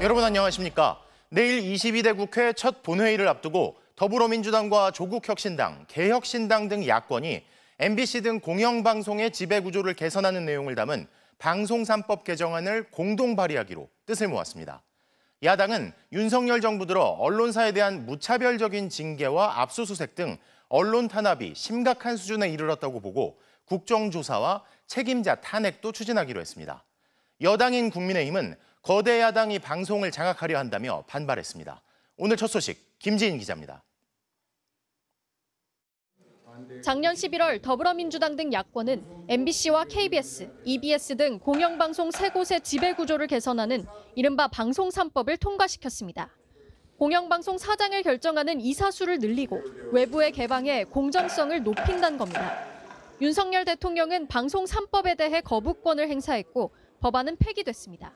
여러분 안녕하십니까? 내일 22대 국회 첫 본회의를 앞두고 더불어민주당과 조국혁신당, 개혁신당 등 야권이 MBC 등 공영방송의 지배구조를 개선하는 내용을 담은 방송 3법 개정안을 공동 발의하기로 뜻을 모았습니다. 야당은 윤석열 정부 들어 언론사에 대한 무차별적인 징계와 압수수색 등 언론 탄압이 심각한 수준에 이르렀다고 보고 국정조사와 책임자 탄핵도 추진하기로 했습니다. 여당인 국민의힘은 거대 야당이 방송을 장악하려 한다며 반발했습니다. 오늘 첫 소식 김지인 기자입니다. 작년 11월 더불어민주당 등 야권은 MBC와 KBS, EBS 등 공영방송 3곳의 지배구조를 개선하는 이른바 방송 3법을 통과시켰습니다. 공영방송 사장을 결정하는 이사수를 늘리고 외부에 개방해 공정성을 높인다는 겁니다. 윤석열 대통령은 방송 3법에 대해 거부권을 행사했고 법안은 폐기됐습니다.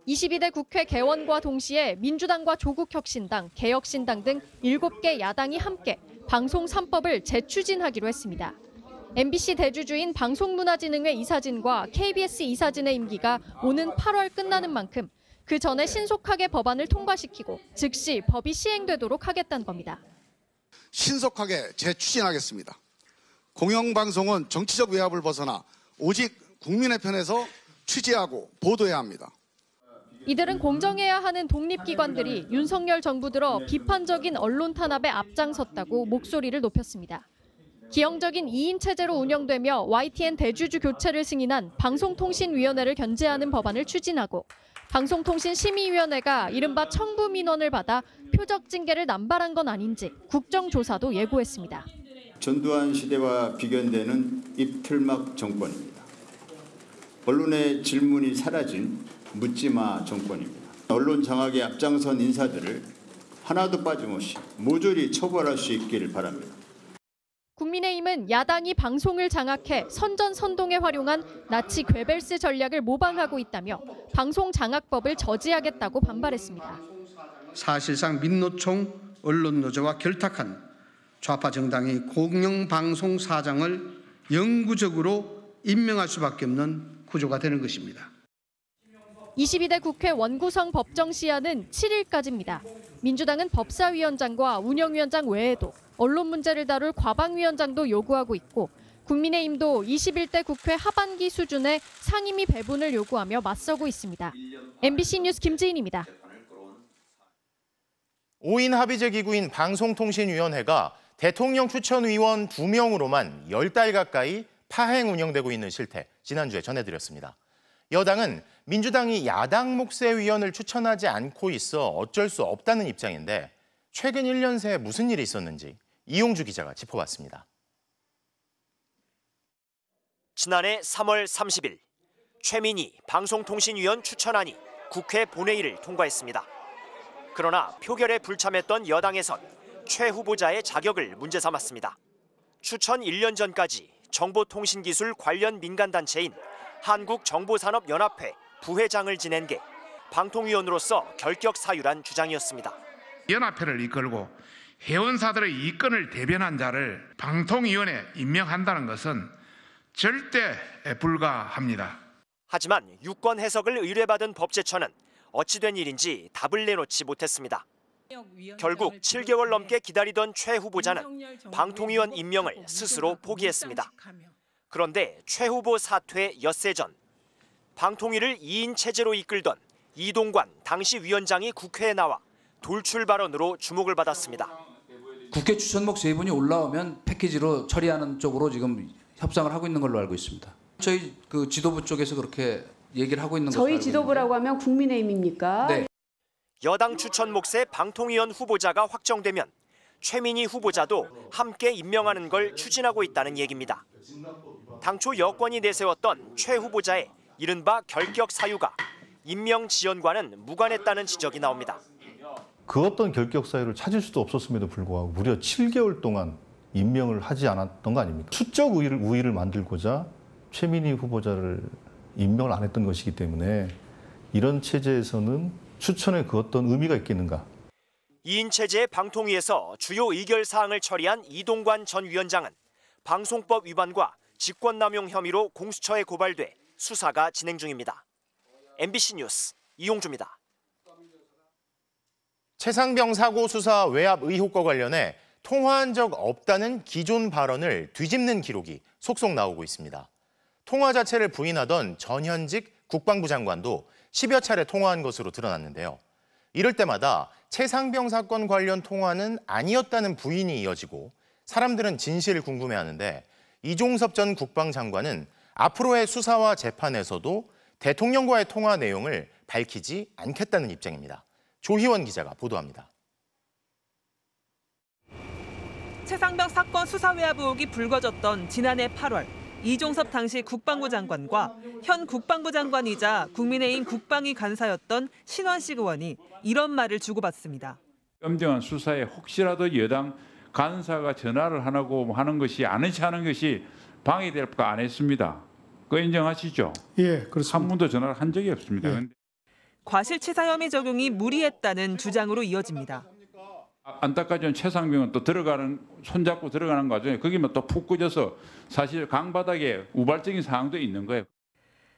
22대 국회 개원과 동시에 민주당과 조국혁신당, 개혁신당 등 7개 야당이 함께 방송 3법을 재추진하기로 했습니다. MBC 대주주인 방송문화진흥회 이사진과 KBS 이사진의 임기가 오는 8월 끝나는 만큼 그 전에 신속하게 법안을 통과시키고 즉시 법이 시행되도록 하겠다는 겁니다. 신속하게 재추진하겠습니다. 공영방송은 정치적 외압을 벗어나 오직 국민의 편에서 취재하고 보도해야 합니다. 이들은 공정해야 하는 독립기관들이 윤석열 정부 들어 비판적인 언론 탄압에 앞장섰다고 목소리를 높였습니다. 기형적인 2인 체제로 운영되며 YTN 대주주 교체를 승인한 방송통신위원회를 견제하는 법안을 추진하고 방송통신심의위원회가 이른바 청부 민원을 받아 표적 징계를 남발한 건 아닌지 국정조사도 예고했습니다. 전두환 시대와 비견되는 입틀막 정권입니다. 언론의 질문이 사라진 묻지마 정권입니다. 언론 장악에 앞장선 인사들을 하나도 빠짐없이 모조리 처벌할 수 있기를 바랍니다. 국민의힘은 야당이 방송을 장악해 선전선동에 활용한 나치 괴벨스 전략을 모방하고 있다며 방송 장악법을 저지하겠다고 반발했습니다. 사실상 민노총 언론노조와 결탁한 좌파 정당이 공영방송 사장을 영구적으로 임명할 수밖에 없는 구조가 되는 것입니다. 22대 국회 원구성 법정 시한은 7일까지입니다. 민주당은 법사위원장과 운영위원장 외에도 언론 문제를 다룰 과방위원장도 요구하고 있고 국민의힘도 21대 국회 하반기 수준의 상임위 배분을 요구하며 맞서고 있습니다. MBC 뉴스 김지인입니다. 5인 합의제 기구인 방송통신위원회가 대통령 추천위원 2명으로만 10달 가까이 파행 운영되고 있는 실태 지난주에 전해드렸습니다. 여당은 민주당이 야당 몫의 위원을 추천하지 않고 있어 어쩔 수 없다는 입장인데 최근 1년 새 무슨 일이 있었는지 이용주 기자가 짚어봤습니다. 지난해 3월 30일 최민희 방송통신위원 추천안이 국회 본회의를 통과했습니다. 그러나 표결에 불참했던 여당에선 최 후보자의 자격을 문제 삼았습니다. 추천 1년 전까지 정보통신기술 관련 민간단체인 한국정보산업연합회 부회장을 지낸 게 방통위원으로서 결격 사유란 주장이었습니다. 연합회를 이끌고 회원사들의 이권을 대변한 자를 방통위원회에 임명한다는 것은 절대 불가합니다. 하지만 유권 해석을 의뢰받은 법제처는 어찌된 일인지 답을 내놓지 못했습니다. 결국 7개월 넘게 기다리던 최 후보자는 방통위원 임명을 스스로 포기했습니다. 그런데 최 후보 사퇴 엿새 전 방통위를 2인 체제로 이끌던 이동관 당시 위원장이 국회에 나와 돌출 발언으로 주목을 받았습니다. 국회 추천목 3분이 올라오면 패키지로 처리하는 쪽으로 지금 협상을 하고 있는 걸로 알고 있습니다. 저희 그 지도부 쪽에서 그렇게 얘기를 하고 있는 것으로 알고 저희 지도부라고 있는데. 하면 국민의힘입니까? 네. 여당 추천 몫의 방통위원 후보자가 확정되면 최민희 후보자도 함께 임명하는 걸 추진하고 있다는 얘기입니다. 당초 여권이 내세웠던 최 후보자의 이른바 결격 사유가 임명 지연과는 무관했다는 지적이 나옵니다. 그 어떤 결격 사유를 찾을 수도 없었음에도 불구하고 무려 7개월 동안 임명을 하지 않았던 거 아닙니까? 수적 우위를 만들고자 최민희 후보자를 임명을 안 했던 것이기 때문에 이런 체제에서는 추천에 그 어떤 의미가 있겠는가? 2인 체제의 방통위에서 주요 의결 사항을 처리한 이동관 전 위원장은 방송법 위반과 직권남용 혐의로 공수처에 고발돼 수사가 진행 중입니다. MBC 뉴스 이용주입니다. 최상병 사고 수사 외압 의혹과 관련해 통화한 적 없다는 기존 발언을 뒤집는 기록이 속속 나오고 있습니다. 통화 자체를 부인하던 전현직 국방부 장관도 10여 차례 통화한 것으로 드러났는데요. 이럴 때마다 최상병 사건 관련 통화는 아니었다는 부인이 이어지고 사람들은 진실을 궁금해하는데 이종섭 전 국방장관은 앞으로의 수사와 재판에서도 대통령과의 통화 내용을 밝히지 않겠다는 입장입니다. 조희원 기자가 보도합니다. 최상병 사건 수사 외압 의혹이 불거졌던 지난해 8월 이종섭 당시 국방부 장관과 현 국방부 장관이자 국민의힘 국방위 간사였던 신원식 의원이 이런 말을 주고받습니다. 엄정한 수사에 혹시라도 여당 간사가 전화를 안 하고 하는 것이 아는지 하는 것이 방해될까 안 했습니다. 그거 인정하시죠? 예, 그렇습니다. 한 번도 전화를 한 적이 없습니다. 예. 과실치사 혐의 적용이 무리했다는 주장으로 이어집니다. 안타까지만 최상병은 또 손잡고 들어가는 과정에 거기만 또 푹 꺼져서 사실 강바닥에 우발적인 상황도 있는 거예요.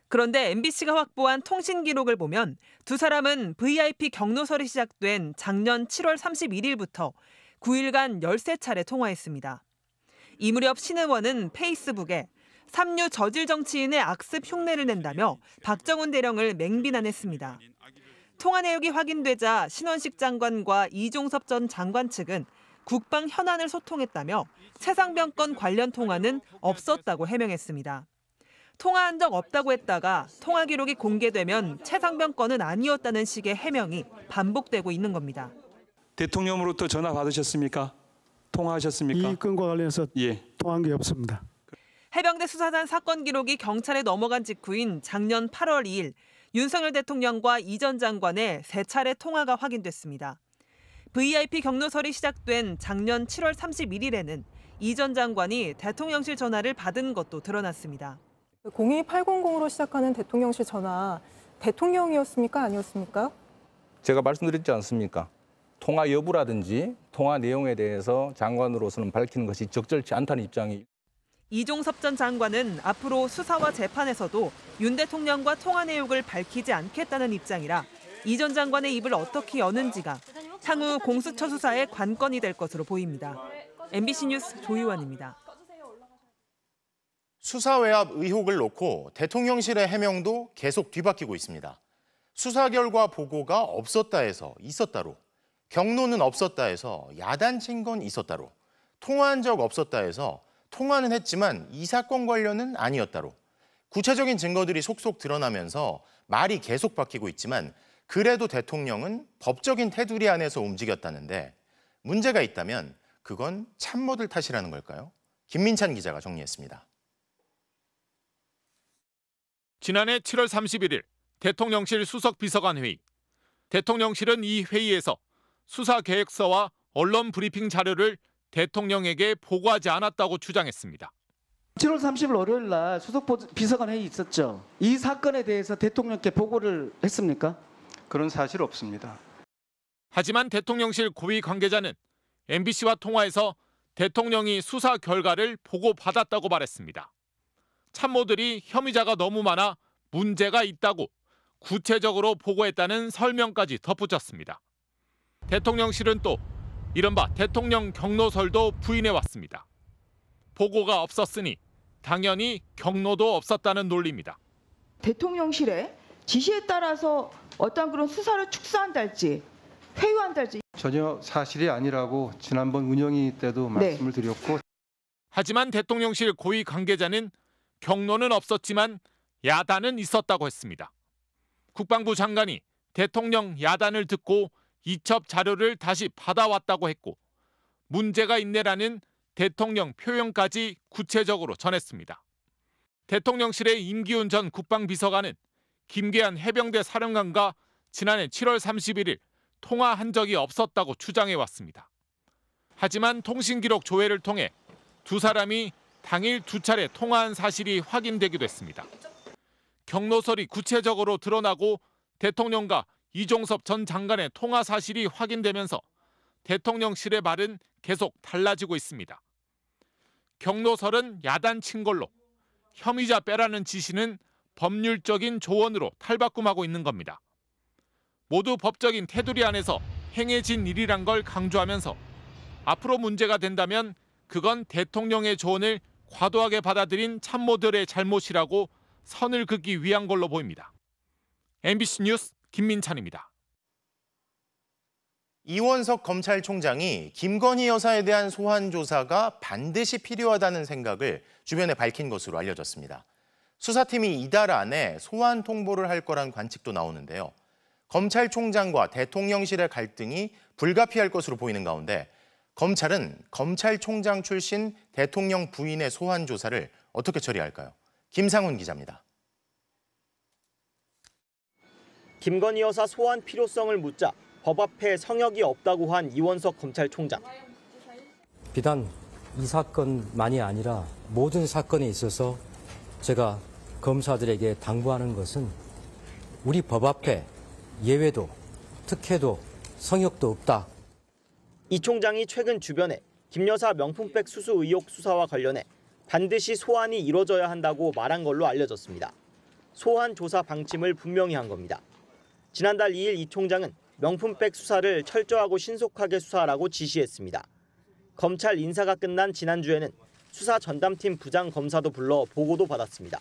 그런데 MBC가 확보한 통신 기록을 보면 두 사람은 VIP 경로설이 시작된 작년 7월 31일부터 9일간 13차례 통화했습니다. 이 무렵 신 의원은 페이스북에 삼류 저질 정치인의 악습 흉내를 낸다며 박정훈 대령을 맹비난했습니다. 통화 내역이 확인되자 신원식 장관과 이종섭 전 장관 측은 국방 현안을 소통했다며 최상병 건 관련 통화는 없었다고 해명했습니다. 통화한 적 없다고 했다가 통화 기록이 공개되면 최상병 건은 아니었다는 식의 해명이 반복되고 있는 겁니다. 대통령으로부터 전화 받으셨습니까? 통화하셨습니까? 이 건과 관련해서 예. 통화한 게 없습니다. 해병대 수사단 사건 기록이 경찰에 넘어간 직후인 작년 8월 2일 윤석열 대통령과 이 전 장관의 3차례 통화가 확인됐습니다. VIP 경로설이 시작된 작년 7월 31일에는 이 전 장관이 대통령실 전화를 받은 것도 드러났습니다. 02800으로 시작하는 대통령실 전화, 대통령이었습니까? 아니었습니까? 제가 말씀드렸지 않습니까? 통화 여부라든지 통화 내용에 대해서 장관으로서는 밝히는 것이 적절치 않다는 입장이. 이종섭 전 장관은 앞으로 수사와 재판에서도 윤 대통령과 통화 내용을 밝히지 않겠다는 입장이라 이 전 장관의 입을 어떻게 여는지가 향후 공수처 수사의 관건이 될 것으로 보입니다. MBC 뉴스 조희원입니다. 수사 외압 의혹을 놓고 대통령실의 해명도 계속 뒤바뀌고 있습니다. 수사 결과 보고가 없었다 해서 있었다로, 경로는 없었다 해서 야단친 건 있었다로, 통화한 적 없었다 해서 통화는 했지만 이 사건 관련은 아니었다로, 구체적인 증거들이 속속 드러나면서 말이 계속 바뀌고 있지만 그래도 대통령은 법적인 테두리 안에서 움직였다는데 문제가 있다면 그건 참모들 탓이라는 걸까요? 김민찬 기자가 정리했습니다. 지난해 7월 31일 대통령실 수석비서관 회의. 대통령실은 이 회의에서 수사계획서와 언론 브리핑 자료를 대통령에게 보고하지 않았다고 주장했습니다. 7월 30일 월요일 날 수석비서관 회의 있었죠. 이 사건에 대해서 대통령께 보고를 했습니까? 그런 사실 없습니다. 하지만 대통령실 고위 관계자는 MBC와 통화에서 대통령이 수사 결과를 보고받았다고 말했습니다. 참모들이 혐의자가 너무 많아 문제가 있다고 구체적으로 보고했다는 설명까지 덧붙였습니다. 대통령실은 또 이른바 대통령 경로설도 부인해왔습니다. 보고가 없었으니 당연히 경로도 없었다는 논리입니다. 대통령실의 지시에 따라서 어떤 그런 수사를 축소한달지 회유한달지 전혀 사실이 아니라고 지난번 운영위 때도 말씀을 드렸고. 하지만 대통령실 고위 관계자는 경로는 없었지만 야단은 있었다고 했습니다. 국방부 장관이 대통령 야단을 듣고 이첩 자료를 다시 받아왔다고 했고 문제가 있네라는 대통령 표현까지 구체적으로 전했습니다. 대통령실의 임기훈 전 국방비서관은 김계한 해병대 사령관과 지난해 7월 31일 통화한 적이 없었다고 주장해왔습니다. 하지만 통신기록 조회를 통해 두 사람이 당일 2차례 통화한 사실이 확인되기도 했습니다. 경로설이 구체적으로 드러나고 대통령과 이종섭 전 장관의 통화 사실이 확인되면서 대통령실의 말은 계속 달라지고 있습니다. 경로설은 야단친 걸로, 혐의자 빼라는 지시는 법률적인 조언으로 탈바꿈하고 있는 겁니다. 모두 법적인 테두리 안에서 행해진 일이란 걸 강조하면서 앞으로 문제가 된다면 그건 대통령의 조언을 과도하게 받아들인 참모들의 잘못이라고 선을 긋기 위한 걸로 보입니다. MBC 뉴스 김민찬입니다. 이원석 검찰총장이 김건희 여사에 대한 소환 조사가 반드시 필요하다는 생각을 주변에 밝힌 것으로 알려졌습니다. 수사팀이 이달 안에 소환 통보를 할 거란 관측도 나오는데요. 검찰총장과 대통령실의 갈등이 불가피할 것으로 보이는 가운데 검찰은 검찰총장 출신 대통령 부인의 소환 조사를 어떻게 처리할까요? 김상훈 기자입니다. 김건희 여사 소환 필요성을 묻자 법 앞에 성역이 없다고 한 이원석 검찰총장. 비단 이 사건만이 아니라 모든 사건에 있어서 제가 검사들에게 당부하는 것은 우리 법 앞에 예외도 특혜도 성역도 없다. 이 총장이 최근 주변에 김 여사 명품백 수수 의혹 수사와 관련해 반드시 소환이 이뤄져야 한다고 말한 걸로 알려졌습니다. 소환 조사 방침을 분명히 한 겁니다. 지난달 2일 이 총장은 명품백 수사를 철저하고 신속하게 수사하라고 지시했습니다. 검찰 인사가 끝난 지난주에는 수사 전담팀 부장 검사도 불러 보고도 받았습니다.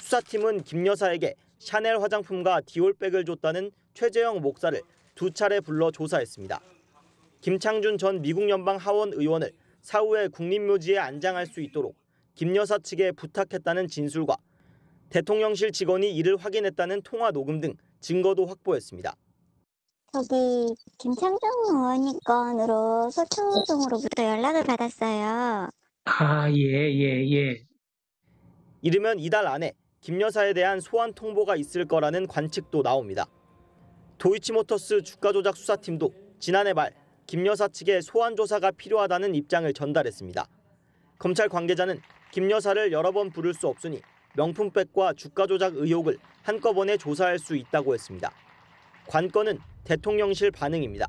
수사팀은 김 여사에게 샤넬 화장품과 디올백을 줬다는 최재형 목사를 2차례 불러 조사했습니다. 김창준 전 미국 연방 하원 의원을 사후에 국립묘지에 안장할 수 있도록 김 여사 측에 부탁했다는 진술과 대통령실 직원이 이를 확인했다는 통화 녹음 등 증거도 확보했습니다. 저기 김창준 의원님 건으로 서초동으로부터 연락을 받았어요. 예. 이르면 이달 안에 김 여사에 대한 소환 통보가 있을 거라는 관측도 나옵니다. 도이치모터스 주가 조작 수사팀도 지난해 말 김 여사 측에 소환 조사가 필요하다는 입장을 전달했습니다. 검찰 관계자는 김 여사를 여러 번 부를 수 없으니 명품백과 주가 조작 의혹을 한꺼번에 조사할 수 있다고 했습니다. 관건은 대통령실 반응입니다.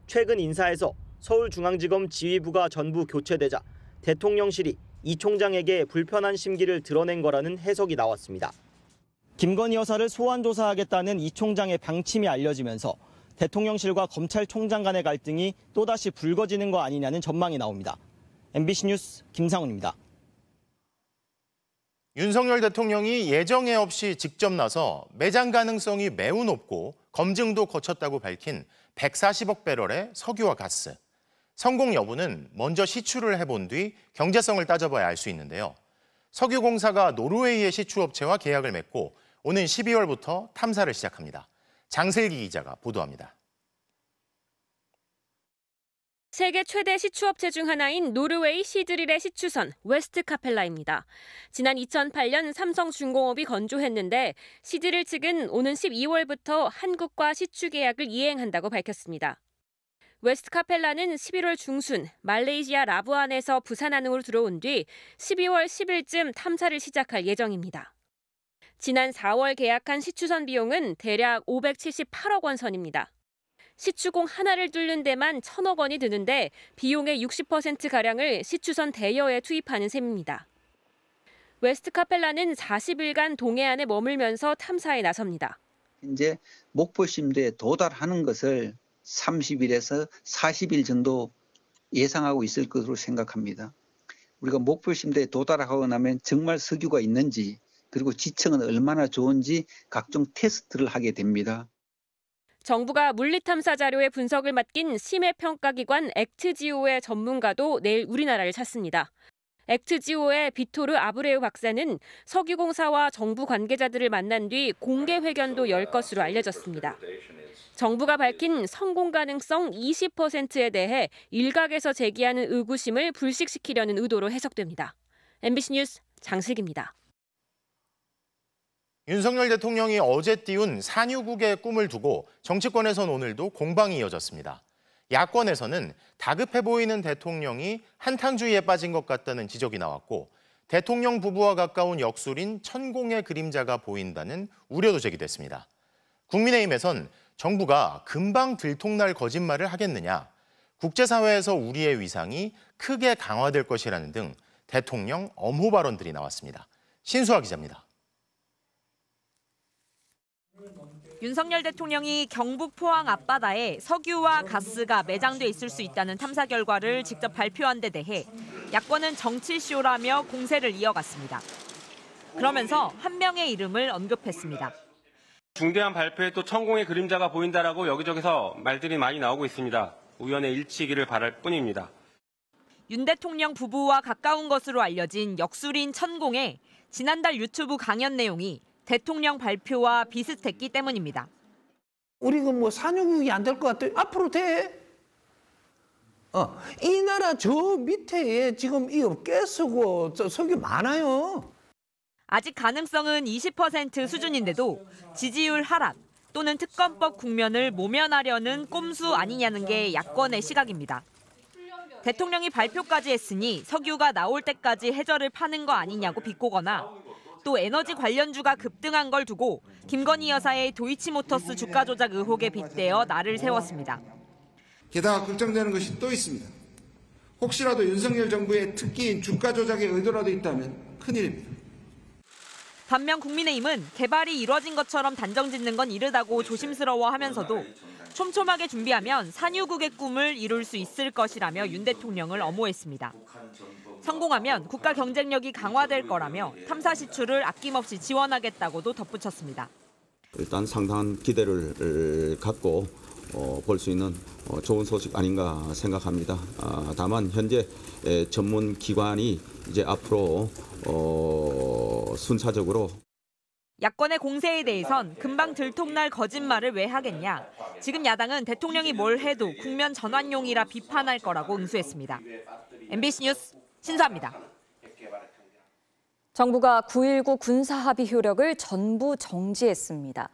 최근 인사에서 서울중앙지검 지휘부가 전부 교체되자 대통령실이 이 총장에게 불편한 심기를 드러낸 거라는 해석이 나왔습니다. 김건희 여사를 소환 조사하겠다는 이 총장의 방침이 알려지면서 대통령실과 검찰총장 간의 갈등이 또다시 불거지는 거 아니냐는 전망이 나옵니다. MBC 뉴스 김상훈입니다. 윤석열 대통령이 예정에 없이 직접 나서 매장 가능성이 매우 높고 검증도 거쳤다고 밝힌 140억 배럴의 석유와 가스. 성공 여부는 먼저 시추를 해본 뒤 경제성을 따져봐야 알 수 있는데요. 석유공사가 노르웨이의 시추업체와 계약을 맺고 오는 12월부터 탐사를 시작합니다. 장슬기 기자가 보도합니다. 세계 최대 시추업체 중 하나인 노르웨이 시드릴의 시추선 웨스트 카펠라입니다. 지난 2008년 삼성중공업이 건조했는데 시드릴 측은 오는 12월부터 한국과 시추 계약을 이행한다고 밝혔습니다. 웨스트 카펠라는 11월 중순 말레이시아 라부안에서 부산항으로 들어온 뒤 12월 10일쯤 탐사를 시작할 예정입니다. 지난 4월 계약한 시추선 비용은 대략 578억 원 선입니다. 시추공 하나를 뚫는 데만 1,000억 원이 드는데 비용의 60%가량을 시추선 대여에 투입하는 셈입니다. 웨스트 카펠라는 40일간 동해안에 머물면서 탐사에 나섭니다. 현재 목포심도에 도달하는 것을 30일에서 40일 정도 예상하고 있을 것으로 생각합니다. 우리가 목포심도에 도달하고 나면 정말 석유가 있는지 그리고 지층은 얼마나 좋은지 각종 테스트를 하게 됩니다. 정부가 물리탐사 자료의 분석을 맡긴 심해평가기관 액트지오의 전문가도 내일 우리나라를 찾습니다. 액트지오의 비토르 아브레우 박사는 석유공사와 정부 관계자들을 만난 뒤 공개 회견도 열 것으로 알려졌습니다. 정부가 밝힌 성공 가능성 20%에 대해 일각에서 제기하는 의구심을 불식시키려는 의도로 해석됩니다. MBC 뉴스 장슬기입니다. 윤석열 대통령이 어제 띄운 산유국의 꿈을 두고 정치권에선 오늘도 공방이 이어졌습니다. 야권에서는 다급해 보이는 대통령이 한탕주의에 빠진 것 같다는 지적이 나왔고 대통령 부부와 가까운 역술인 천공의 그림자가 보인다는 우려도 제기됐습니다. 국민의힘에선 정부가 금방 들통날 거짓말을 하겠느냐, 국제사회에서 우리의 위상이 크게 강화될 것이라는 등 대통령 엄호 발언들이 나왔습니다. 신수아 기자입니다. 윤석열 대통령이 경북 포항 앞바다에 석유와 가스가 매장돼 있을 수 있다는 탐사 결과를 직접 발표한 데 대해 야권은 정치쇼라며 공세를 이어갔습니다. 그러면서 한 명의 이름을 언급했습니다. 중대한 발표에 또 천공의 그림자가 보인다라고 여기저기서 말들이 많이 나오고 있습니다. 우연의 일치이기를 바랄 뿐입니다. 윤 대통령 부부와 가까운 것으로 알려진 역술인 천공의 지난달 유튜브 강연 내용이 대통령 발표와 비슷했기 때문입니다. 우리가 뭐 산유국이 안 될 것 같아. 앞으로 돼. 이 나라 저 밑에 지금 이 업계 쓰고 석유 많아요. 아직 가능성은 20% 수준인데도 지지율 하락 또는 특검법 국면을 모면하려는 꼼수 아니냐는 게 야권의 시각입니다. 대통령이 발표까지 했으니 석유가 나올 때까지 해저를 파는 거 아니냐고 비꼬거나 또 에너지 관련주가 급등한 걸 두고 김건희 여사의 도이치모터스 주가 조작 의혹에 빗대어 날을 세웠습니다. 게다가 걱정되는 것이 또 있습니다. 혹시라도 윤석열 정부의 특기인 주가 조작에 의도라도 있다면 큰일입니다. 반면 국민의힘은 개발이 이뤄진 것처럼 단정짓는 건 이르다고 조심스러워하면서도 촘촘하게 준비하면 산유국의 꿈을 이룰 수 있을 것이라며 윤 대통령을 엄호했습니다. 성공하면 국가 경쟁력이 강화될 거라며 탐사 시추를 아낌없이 지원하겠다고도 덧붙였습니다. 일단 상당한 기대를 갖고 볼 수 있는 좋은 소식 아닌가 생각합니다. 다만 현재 전문 기관이 이제 앞으로 순차적으로 야권의 공세에 대해선 금방 들통날 거짓말을 왜 하겠냐. 지금 야당은 대통령이 뭘 해도 국면 전환용이라 비판할 거라고 응수했습니다. MBC 뉴스 신수아입니다. 정부가 9.19 군사합의 효력을 전부 정지했습니다.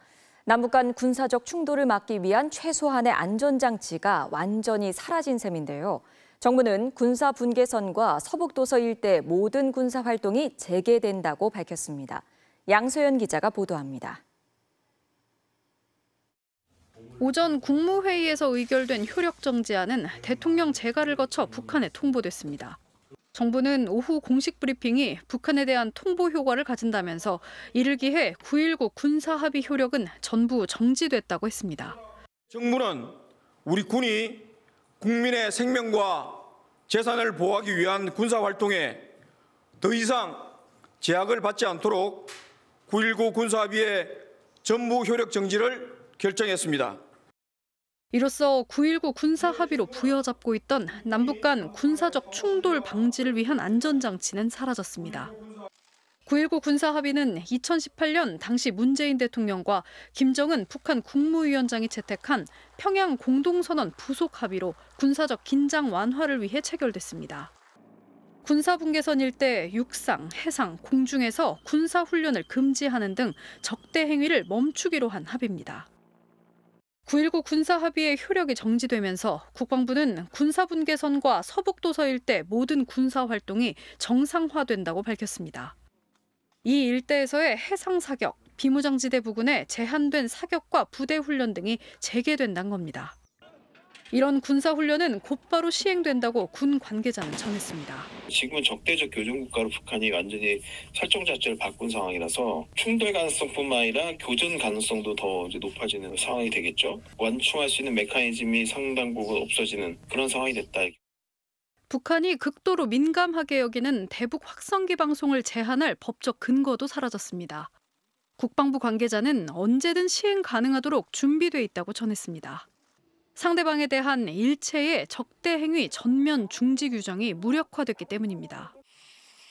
남북 간 군사적 충돌을 막기 위한 최소한의 안전장치가 완전히 사라진 셈인데요. 정부는 군사 분계선과 서북도서 일대 모든 군사 활동이 재개된다고 밝혔습니다. 양소연 기자가 보도합니다. 오전 국무회의에서 의결된 효력 정지안은 대통령 재가를 거쳐 북한에 통보됐습니다. 정부는 오후 공식 브리핑이 북한에 대한 통보 효과를 가진다면서 이를 기해 9.19 군사합의 효력은 전부 정지됐다고 했습니다. 정부는 우리 군이 국민의 생명과 재산을 보호하기 위한 군사활동에 더 이상 제약을 받지 않도록 9.19 군사합의의 전부 효력 정지를 결정했습니다. 이로써 9.19 군사합의로 부여잡고 있던 남북 간 군사적 충돌 방지를 위한 안전장치는 사라졌습니다. 9.19 군사합의는 2018년 당시 문재인 대통령과 김정은 북한 국무위원장이 채택한 평양 공동선언 부속 합의로 군사적 긴장 완화를 위해 체결됐습니다. 군사분계선 일대 육상, 해상, 공중에서 군사훈련을 금지하는 등 적대 행위를 멈추기로 한 합의입니다. 9.19 군사합의의 효력이 정지되면서 국방부는 군사분계선과 서북도서 일대 모든 군사활동이 정상화된다고 밝혔습니다. 이 일대에서의 해상사격, 비무장지대 부근의 제한된 사격과 부대훈련 등이 재개된다는 겁니다. 이런 군사훈련은 곧바로 시행된다고 군 관계자는 전했습니다. 지금은 적대적 교전국가로 북한이 완전히 설정 자체를 바꾼 상황이라서 충돌 가능성뿐만 아니라 교전 가능성도 더 이제 높아지는 상황이 되겠죠. 완충할 수 있는 메커니즘이 상당 부분 없어지는 그런 상황이 됐다. 북한이 극도로 민감하게 여기는 대북 확성기 방송을 제한할 법적 근거도 사라졌습니다. 국방부 관계자는 언제든 시행 가능하도록 준비돼 있다고 전했습니다. 상대방에 대한 일체의 적대 행위 전면 중지 규정이 무력화됐기 때문입니다.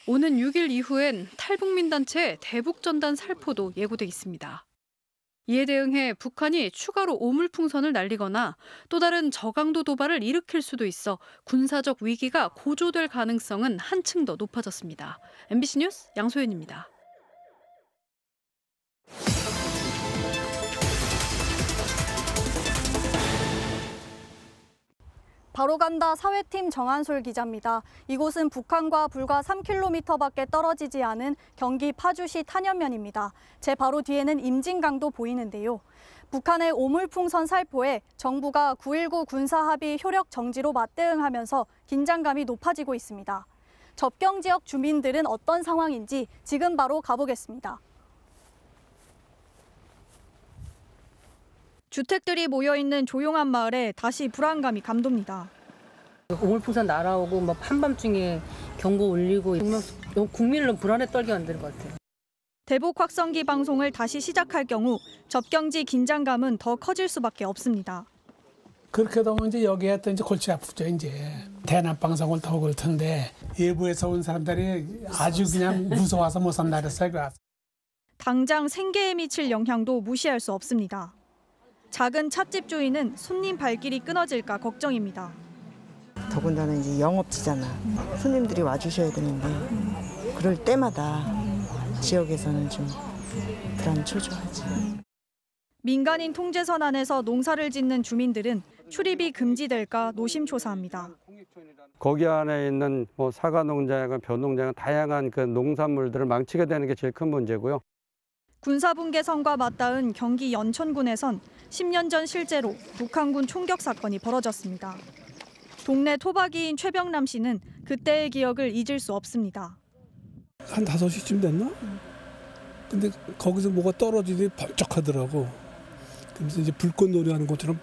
오는 6일 이후엔 탈북민 단체 대북전단 살포도 예고돼 있습니다. 이에 대응해 북한이 추가로 오물풍선을 날리거나 또 다른 저강도 도발을 일으킬 수도 있어 군사적 위기가 고조될 가능성은 한층 더 높아졌습니다. MBC 뉴스 양소연입니다. 바로간다 사회팀 정한솔 기자입니다. 이곳은 북한과 불과 3km밖에 떨어지지 않은 경기 파주시 탄현면입니다. 제 바로 뒤에는 임진강도 보이는데요. 북한의 오물풍선 살포에 정부가 9.19 군사합의 효력 정지로 맞대응하면서 긴장감이 높아지고 있습니다. 접경 지역 주민들은 어떤 상황인지 지금 바로 가보겠습니다. 주택들이 모여있는 조용한 마을에 다시 불안감이 감돕니다. 오물풍선 날아오고 막 한밤중에 경보 울리고 정말 국민을 불안에 떨게 만드는 것 같아요. 대북 확성기 방송을 다시 시작할 경우 접경지 긴장감은 더 커질 수밖에 없습니다. 그렇게 되면 이제 여기에 또 이제 골치 아프죠. 이제 대남 방송을 더 그럴 텐데 외부에서 온 사람들이 아주 그냥 무서워서 못 산다 그랬어요. 당장 생계에 미칠 영향도 무시할 수 없습니다. 작은 찻집 주인은 손님 발길이 끊어질까 걱정입니다. 더군다나 이제 영업지잖아. 손님들이 와주셔야 되는데 그럴 때마다 지역에서는 좀 불안 초조하지. 민간인 통제선 안에서 농사를 짓는 주민들은 출입이 금지될까 노심초사합니다. 거기 안에 있는 뭐 사과 농장이나 벼 농장 다양한 그 농산물들을 망치게 되는 게 제일 큰 문제고요. 군사분계선과 맞닿은 경기 연천군에선 10년 전 실제로 북한군 총격 사건이 벌어졌습니다. 동네 토박이인 최병남 씨는 그때의 기억을 잊을 수 없습니다. 한 5시쯤 됐나? 근데 거기서 뭐가 떨어지더니 벌쩍하더라고. 그래서 이제 불꽃놀이 하는 것처럼.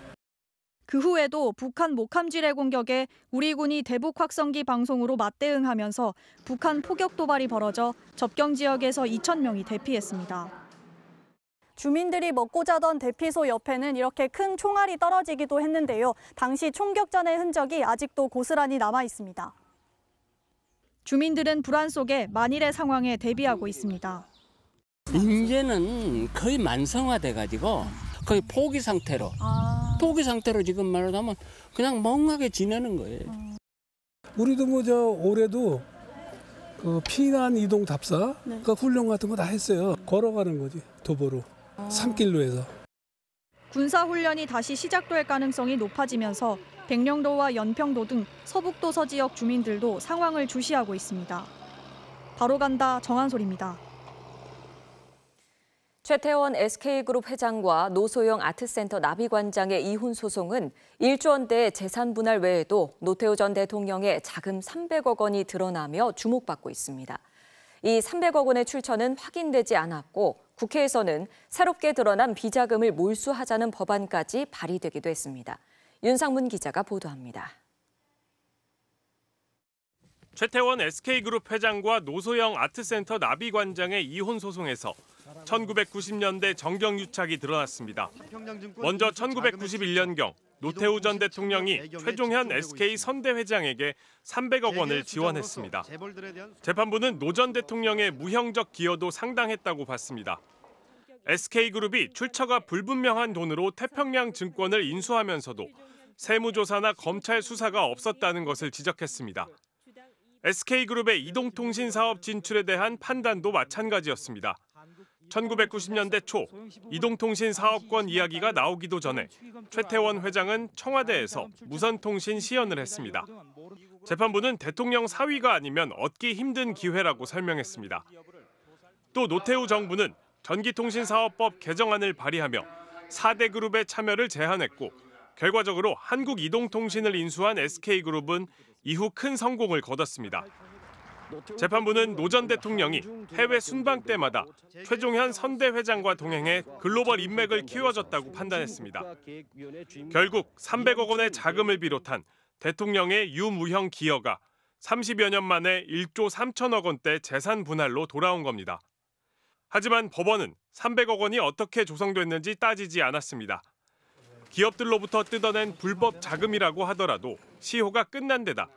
그 후에도 북한 목함지뢰 공격에 우리 군이 대북 확성기 방송으로 맞대응하면서 북한 포격 도발이 벌어져 접경 지역에서 2,000명이 대피했습니다. 주민들이 먹고 자던 대피소 옆에는 이렇게 큰 총알이 떨어지기도 했는데요. 당시 총격전의 흔적이 아직도 고스란히 남아 있습니다. 주민들은 불안 속에 만일의 상황에 대비하고 있습니다. 이제는 거의 만성화돼가지고 거의 포기 상태로 지금 말하자면 그냥 멍하게 지내는 거예요. 우리도 뭐 올해도 그 피난 이동 답사 그 훈련 같은 거 다 했어요. 걸어가는 거지 도보로 산길로 해서. 군사훈련이 다시 시작될 가능성이 높아지면서 백령도와 연평도 등 서북도서 지역 주민들도 상황을 주시하고 있습니다. 바로 간다 정한솔입니다. 최태원 SK그룹 회장과 노소영 아트센터 나비관장의 이혼 소송은 1조 원대 재산 분할 외에도 노태우 전 대통령의 자금 300억 원이 드러나며 주목받고 있습니다. 이 300억 원의 출처는 확인되지 않았고 국회에서는 새롭게 드러난 비자금을 몰수하자는 법안까지 발의되기도 했습니다. 윤상문 기자가 보도합니다. 최태원 SK그룹 회장과 노소영 아트센터 나비관장의 이혼 소송에서 1990년대 정경유착이 드러났습니다. 먼저 1991년경 노태우 전 대통령이 최종현 SK 선대 회장에게 300억 원을 지원했습니다. 재판부는 노 전 대통령의 무형적 기여도 상당했다고 봤습니다. SK그룹이 출처가 불분명한 돈으로 태평양 증권을 인수하면서도 세무조사나 검찰 수사가 없었다는 것을 지적했습니다. SK그룹의 이동통신 사업 진출에 대한 판단도 마찬가지였습니다. 1990년대 초 이동통신 사업권 이야기가 나오기도 전에 최태원 회장은 청와대에서 무선통신 시연을 했습니다. 재판부는 대통령 사위가 아니면 얻기 힘든 기회라고 설명했습니다. 또 노태우 정부는 전기통신사업법 개정안을 발의하며 4대 그룹의 참여를 제한했고 결과적으로 한국이동통신을 인수한 SK그룹은 이후 큰 성공을 거뒀습니다. 재판부는 노 전 대통령이 해외 순방 때마다 최종현 선대 회장과 동행해 글로벌 인맥을 키워줬다고 판단했습니다. 결국 300억 원의 자금을 비롯한 대통령의 유무형 기여가 30여 년 만에 1조 3천억 원대 재산 분할로 돌아온 겁니다. 하지만 법원은 300억 원이 어떻게 조성됐는지 따지지 않았습니다. 기업들로부터 뜯어낸 불법 자금이라고 하더라도 시효가 끝난 데다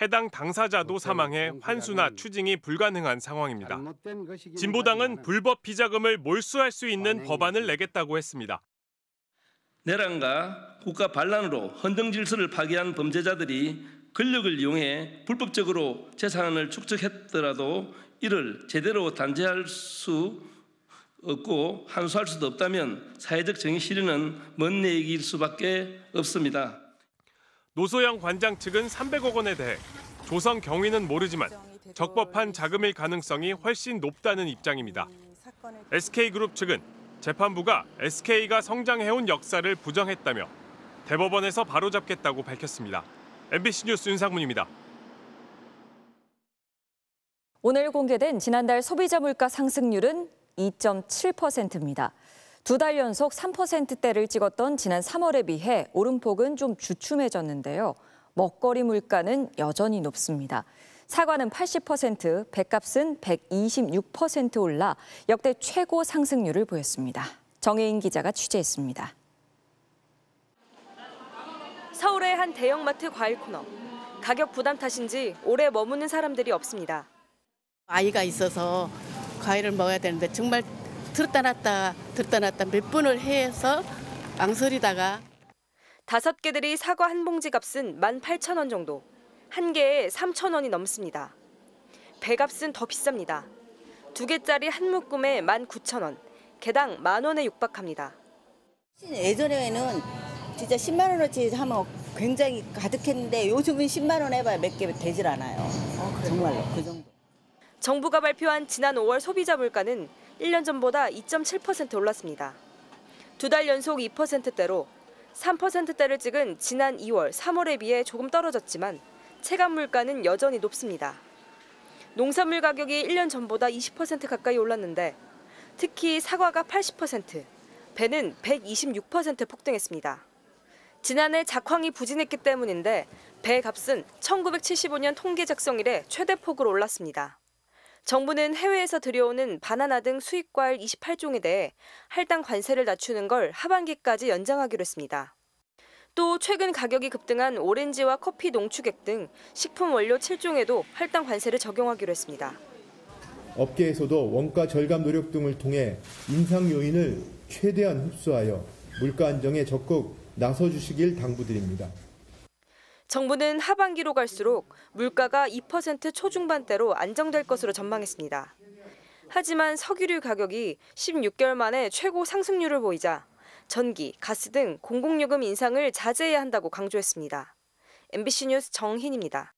해당 당사자도 사망해 환수나 추징이 불가능한 상황입니다. 진보당은 불법 비자금을 몰수할 수 있는 법안을 내겠다고 했습니다. 내란과 국가 반란으로 헌정 질서를 파괴한 범죄자들이 권력을 이용해 불법적으로 재산을 축적했더라도 이를 제대로 단죄할 수 없고 환수할 수도 없다면 사회적 정의 실현은 먼 얘기일 수밖에 없습니다. 노소영 관장 측은 300억 원에 대해 조성 경위는 모르지만 적법한 자금일 가능성이 훨씬 높다는 입장입니다. SK그룹 측은 재판부가 SK가 성장해온 역사를 부정했다며 대법원에서 바로잡겠다고 밝혔습니다. MBC 뉴스 윤상문입니다. 오늘 공개된 지난달 소비자 물가 상승률은 2.7%입니다. 2달 연속 3%대를 찍었던 지난 3월에 비해 오름폭은 좀 주춤해졌는데요. 먹거리 물가는 여전히 높습니다. 사과는 80%, 뱃값은 126% 올라 역대 최고 상승률을 보였습니다. 정혜인 기자가 취재했습니다. 서울의 한 대형마트 과일 코너. 가격 부담 탓인지 오래 머무는 사람들이 없습니다. 아이가 있어서 과일을 먹어야 되는데 정말 들었다 놨다 몇 번을 해서 망설이다가 5개들이 사과 한 봉지 값은 18,000원 정도. 한 개에 3,000원이 넘습니다. 배값은 더 비쌉니다. 2개짜리 한 묶음에 19,000원, 개당 10,000원에 육박합니다. 예전에는 진짜 10만 원어치 하면 굉장히 가득했는데 요즘은 10만 원 해봐야 몇 개 되질 않아요. 정말로 그 정도. 정부가 발표한 지난 5월 소비자 물가는 1년 전보다 2.7% 올랐습니다. 2달 연속 2%대로 3%대를 찍은 지난 2월, 3월에 비해 조금 떨어졌지만 체감 물가는 여전히 높습니다. 농산물 가격이 1년 전보다 20% 가까이 올랐는데 특히 사과가 80%, 배는 126% 폭등했습니다. 지난해 작황이 부진했기 때문인데 배 값은 1975년 통계 작성 이래 최대 폭으로 올랐습니다. 정부는 해외에서 들여오는 바나나 등 수입과일 28종에 대해 할당 관세를 낮추는 걸 하반기까지 연장하기로 했습니다. 또 최근 가격이 급등한 오렌지와 커피 농축액 등 식품 원료 7종에도 할당 관세를 적용하기로 했습니다. 업계에서도 원가 절감 노력 등을 통해 인상 요인을 최대한 흡수하여 물가 안정에 적극 나서주시길 당부드립니다. 정부는 하반기로 갈수록 물가가 2% 초중반대로 안정될 것으로 전망했습니다. 하지만 석유류 가격이 16개월 만에 최고 상승률을 보이자 전기, 가스 등 공공요금 인상을 자제해야 한다고 강조했습니다. MBC 뉴스 정희입니다.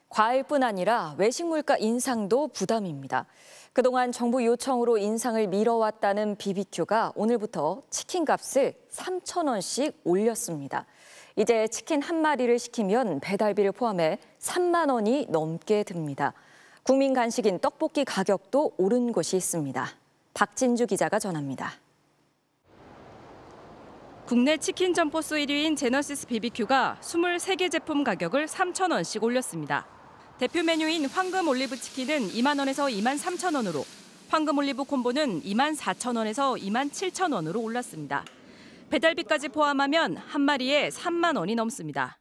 과일뿐 아니라 외식 물가 인상도 부담입니다. 그동안 정부 요청으로 인상을 미뤄왔다는 BBQ가 오늘부터 치킨 값을 3,000원씩 올렸습니다. 이제 치킨 한 마리를 시키면 배달비를 포함해 3만 원이 넘게 듭니다. 국민 간식인 떡볶이 가격도 오른 곳이 있습니다. 박진주 기자가 전합니다. 국내 치킨 점포수 1위인 제너시스 BBQ가 23개 제품 가격을 3,000원씩 올렸습니다. 대표 메뉴인 황금 올리브 치킨은 2만 원에서 2만 3천 원으로, 황금 올리브 콤보는 2만 4천 원에서 2만 7천 원으로 올랐습니다. 배달비까지 포함하면 한 마리에 3만 원이 넘습니다.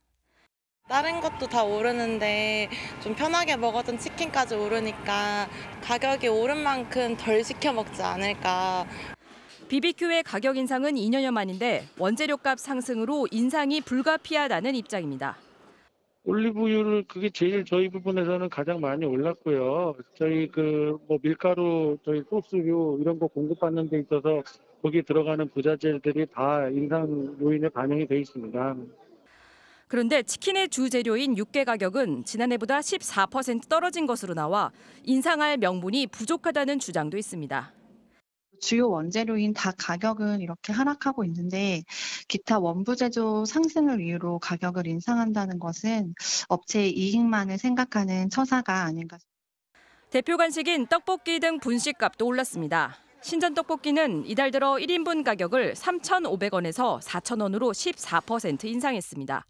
다른 것도 다 오르는데 좀 편하게 먹었던 치킨까지 오르니까 가격이 오른 만큼 덜 시켜 먹지 않을까. BBQ의 가격 인상은 2년여 만인데 원재료값 상승으로 인상이 불가피하다는 입장입니다. 올리브유를 그게 제일 저희 부분에서는 가장 많이 올랐고요. 저희 밀가루, 저희 소스류 이런 거 공급받는 데 있어서 거기 들어가는 부자재들이 다 인상 요인에 반영이 돼 있습니다. 그런데 치킨의 주 재료인 육개 가격은 지난해보다 14% 떨어진 것으로 나와 인상할 명분이 부족하다는 주장도 있습니다. 주요 원재료인 닭 가격은 이렇게 하락하고 있는데 기타 원부재료 상승을 이유로 가격을 인상한다는 것은 업체의 이익만을 생각하는 처사가 아닌가. 대표 간식인 떡볶이 등 분식값도 올랐습니다. 신전 떡볶이는 이달 들어 1인분 가격을 3,500원에서 4,000원으로 14% 인상했습니다.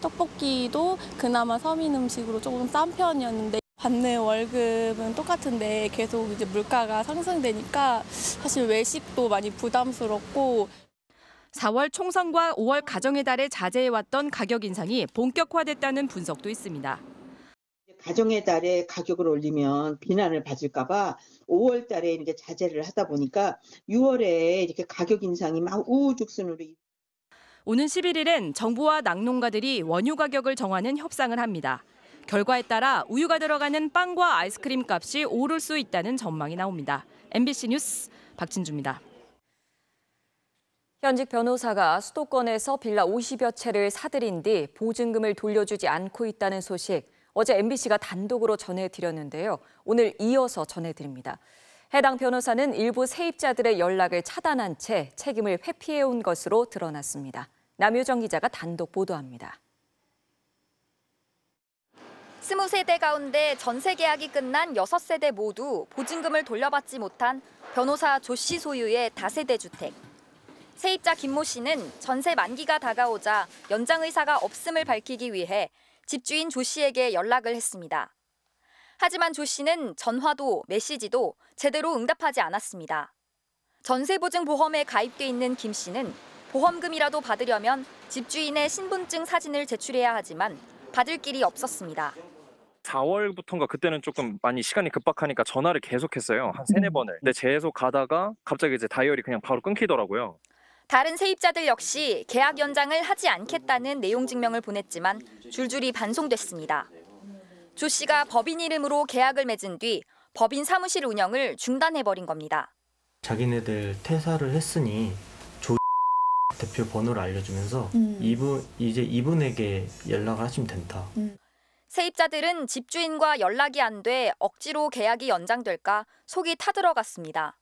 떡볶이도 그나마 서민 음식으로 조금 싼 편이었는데 받는 월급은 똑같은데 계속 이제 물가가 상승되니까 사실 외식도 많이 부담스럽고 4월 총선과 5월 가정의 달에 자제해왔던 가격 인상이 본격화됐다는 분석도 있습니다. 가정의 달에 가격을 올리면 비난을 받을까 봐 5월 달에 이제 자제를 하다 보니까 6월에 이렇게 가격 인상이 막 우후죽순으로. 오는 11일엔 정부와 낙농가들이 원유 가격을 정하는 협상을 합니다. 결과에 따라 우유가 들어가는 빵과 아이스크림 값이 오를 수 있다는 전망이 나옵니다. MBC 뉴스 박진주입니다. 현직 변호사가 수도권에서 빌라 50여 채를 사들인 뒤 보증금을 돌려주지 않고 있다는 소식 어제 MBC가 단독으로 전해드렸는데요. 오늘 이어서 전해드립니다. 해당 변호사는 일부 세입자들의 연락을 차단한 채 책임을 회피해온 것으로 드러났습니다. 남효정 기자가 단독 보도합니다. 20세대 가운데 전세 계약이 끝난 6세대 모두 보증금을 돌려받지 못한 변호사 조 씨 소유의 다세대 주택. 세입자 김모 씨는 전세 만기가 다가오자 연장 의사가 없음을 밝히기 위해 집주인 조 씨에게 연락을 했습니다. 하지만 조 씨는 전화도 메시지도 제대로 응답하지 않았습니다. 전세보증보험에 가입돼 있는 김 씨는 보험금이라도 받으려면 집주인의 신분증 사진을 제출해야 하지만 받을 길이 없었습니다. 4월부터인가 그때는 조금 많이 시간이 급박하니까 전화를 계속했어요. 한 3-4번을. 근데 계속 가다가 갑자기 이제 다이얼이 그냥 바로 끊기더라고요. 다른 세입자들 역시 계약 연장을 하지 않겠다는 내용 증명을 보냈지만 줄줄이 반송됐습니다. 조 씨가 법인 이름으로 계약을 맺은 뒤 법인 사무실 운영을 중단해버린 겁니다. 자기네들 퇴사를 했으니 조 대표 번호를 알려주면서 이제 이분에게 연락을 하시면 된다. 세입자들은 집주인과 연락이 안 돼 억지로 계약이 연장될까 속이 타들어갔습니다.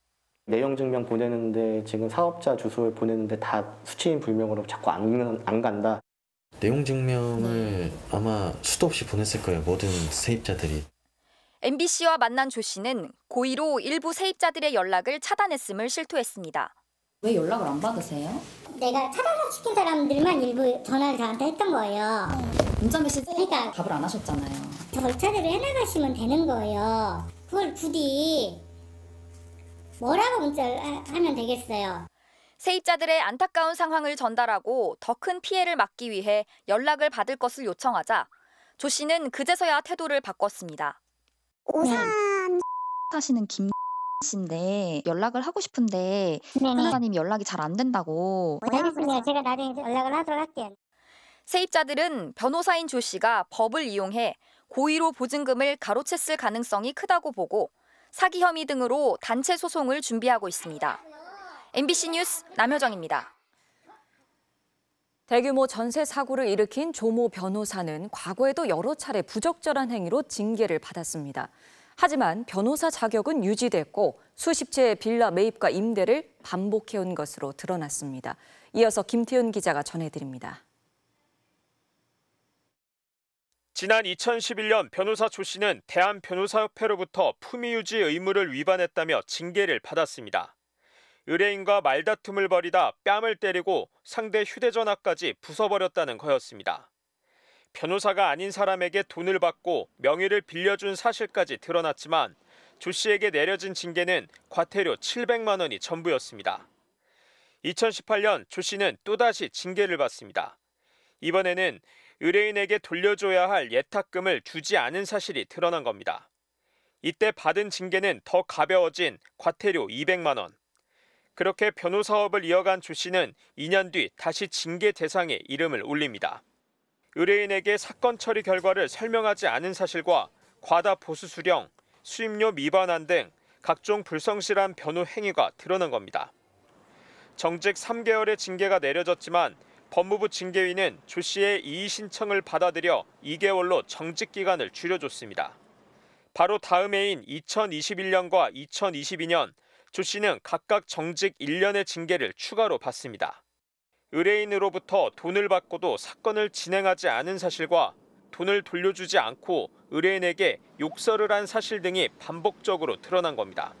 내용 증명 보내는데 지금 사업자 주소를 보내는데 다 수취인 불명으로 자꾸 안 간다. 내용 증명을 아마 수도 없이 보냈을 거예요. 모든 세입자들이. MBC와 만난 조 씨는 고의로 일부 세입자들의 연락을 차단했음을 실토했습니다. 왜 연락을 안 받으세요? 내가 차단시킨 사람들만 일부 전화를 저한테 했던 거예요. 문자 메시지 그러니까 답을 안 하셨잖아요. 절차대로 해나가시면 되는 거예요. 그걸 부디 뭐라고 문자를 하면 되겠어요. 세입자들의 안타까운 상황을 전달하고 더 큰 피해를 막기 위해 연락을 받을 것을 요청하자 조 씨는 그제서야 태도를 바꿨습니다. 오산 사시는 김 씨인데 연락을 하고 싶은데 변호사님이 연락이 잘 안 된다고. 알겠습니다. 제가 나중에 연락을 하도록 할게요. 세입자들은 변호사인 조 씨가 법을 이용해 고의로 보증금을 가로챘을 가능성이 크다고 보고 사기 혐의 등으로 단체 소송을 준비하고 있습니다. MBC 뉴스 남효정입니다. 대규모 전세 사고를 일으킨 조모 변호사는 과거에도 여러 차례 부적절한 행위로 징계를 받았습니다. 하지만 변호사 자격은 유지됐고 수십 채의 빌라 매입과 임대를 반복해온 것으로 드러났습니다. 이어서 김태훈 기자가 전해드립니다. 지난 2011년 변호사 조 씨는 대한변호사협회로부터 품위유지 의무를 위반했다며 징계를 받았습니다. 의뢰인과 말다툼을 벌이다 뺨을 때리고 상대 휴대전화까지 부숴버렸다는 거였습니다. 변호사가 아닌 사람에게 돈을 받고 명의를 빌려준 사실까지 드러났지만 조 씨에게 내려진 징계는 과태료 700만 원이 전부였습니다. 2018년 조 씨는 또다시 징계를 받습니다. 이번에는 의뢰인에게 돌려줘야 할 예탁금을 주지 않은 사실이 드러난 겁니다. 이때 받은 징계는 더 가벼워진 과태료 200만 원. 그렇게 변호사업을 이어간 조 씨는 2년 뒤 다시 징계 대상에 이름을 올립니다. 의뢰인에게 사건 처리 결과를 설명하지 않은 사실과 과다 보수 수령, 수임료 미반환 등 각종 불성실한 변호 행위가 드러난 겁니다. 정직 3개월의 징계가 내려졌지만 법무부 징계위는 조 씨의 이의 신청을 받아들여 2개월로 정직 기간을 줄여줬습니다. 바로 다음 해인 2021년과 2022년 조 씨는 각각 정직 1년의 징계를 추가로 받습니다. 의뢰인으로부터 돈을 받고도 사건을 진행하지 않은 사실과 돈을 돌려주지 않고 의뢰인에게 욕설을 한 사실 등이 반복적으로 드러난 겁니다.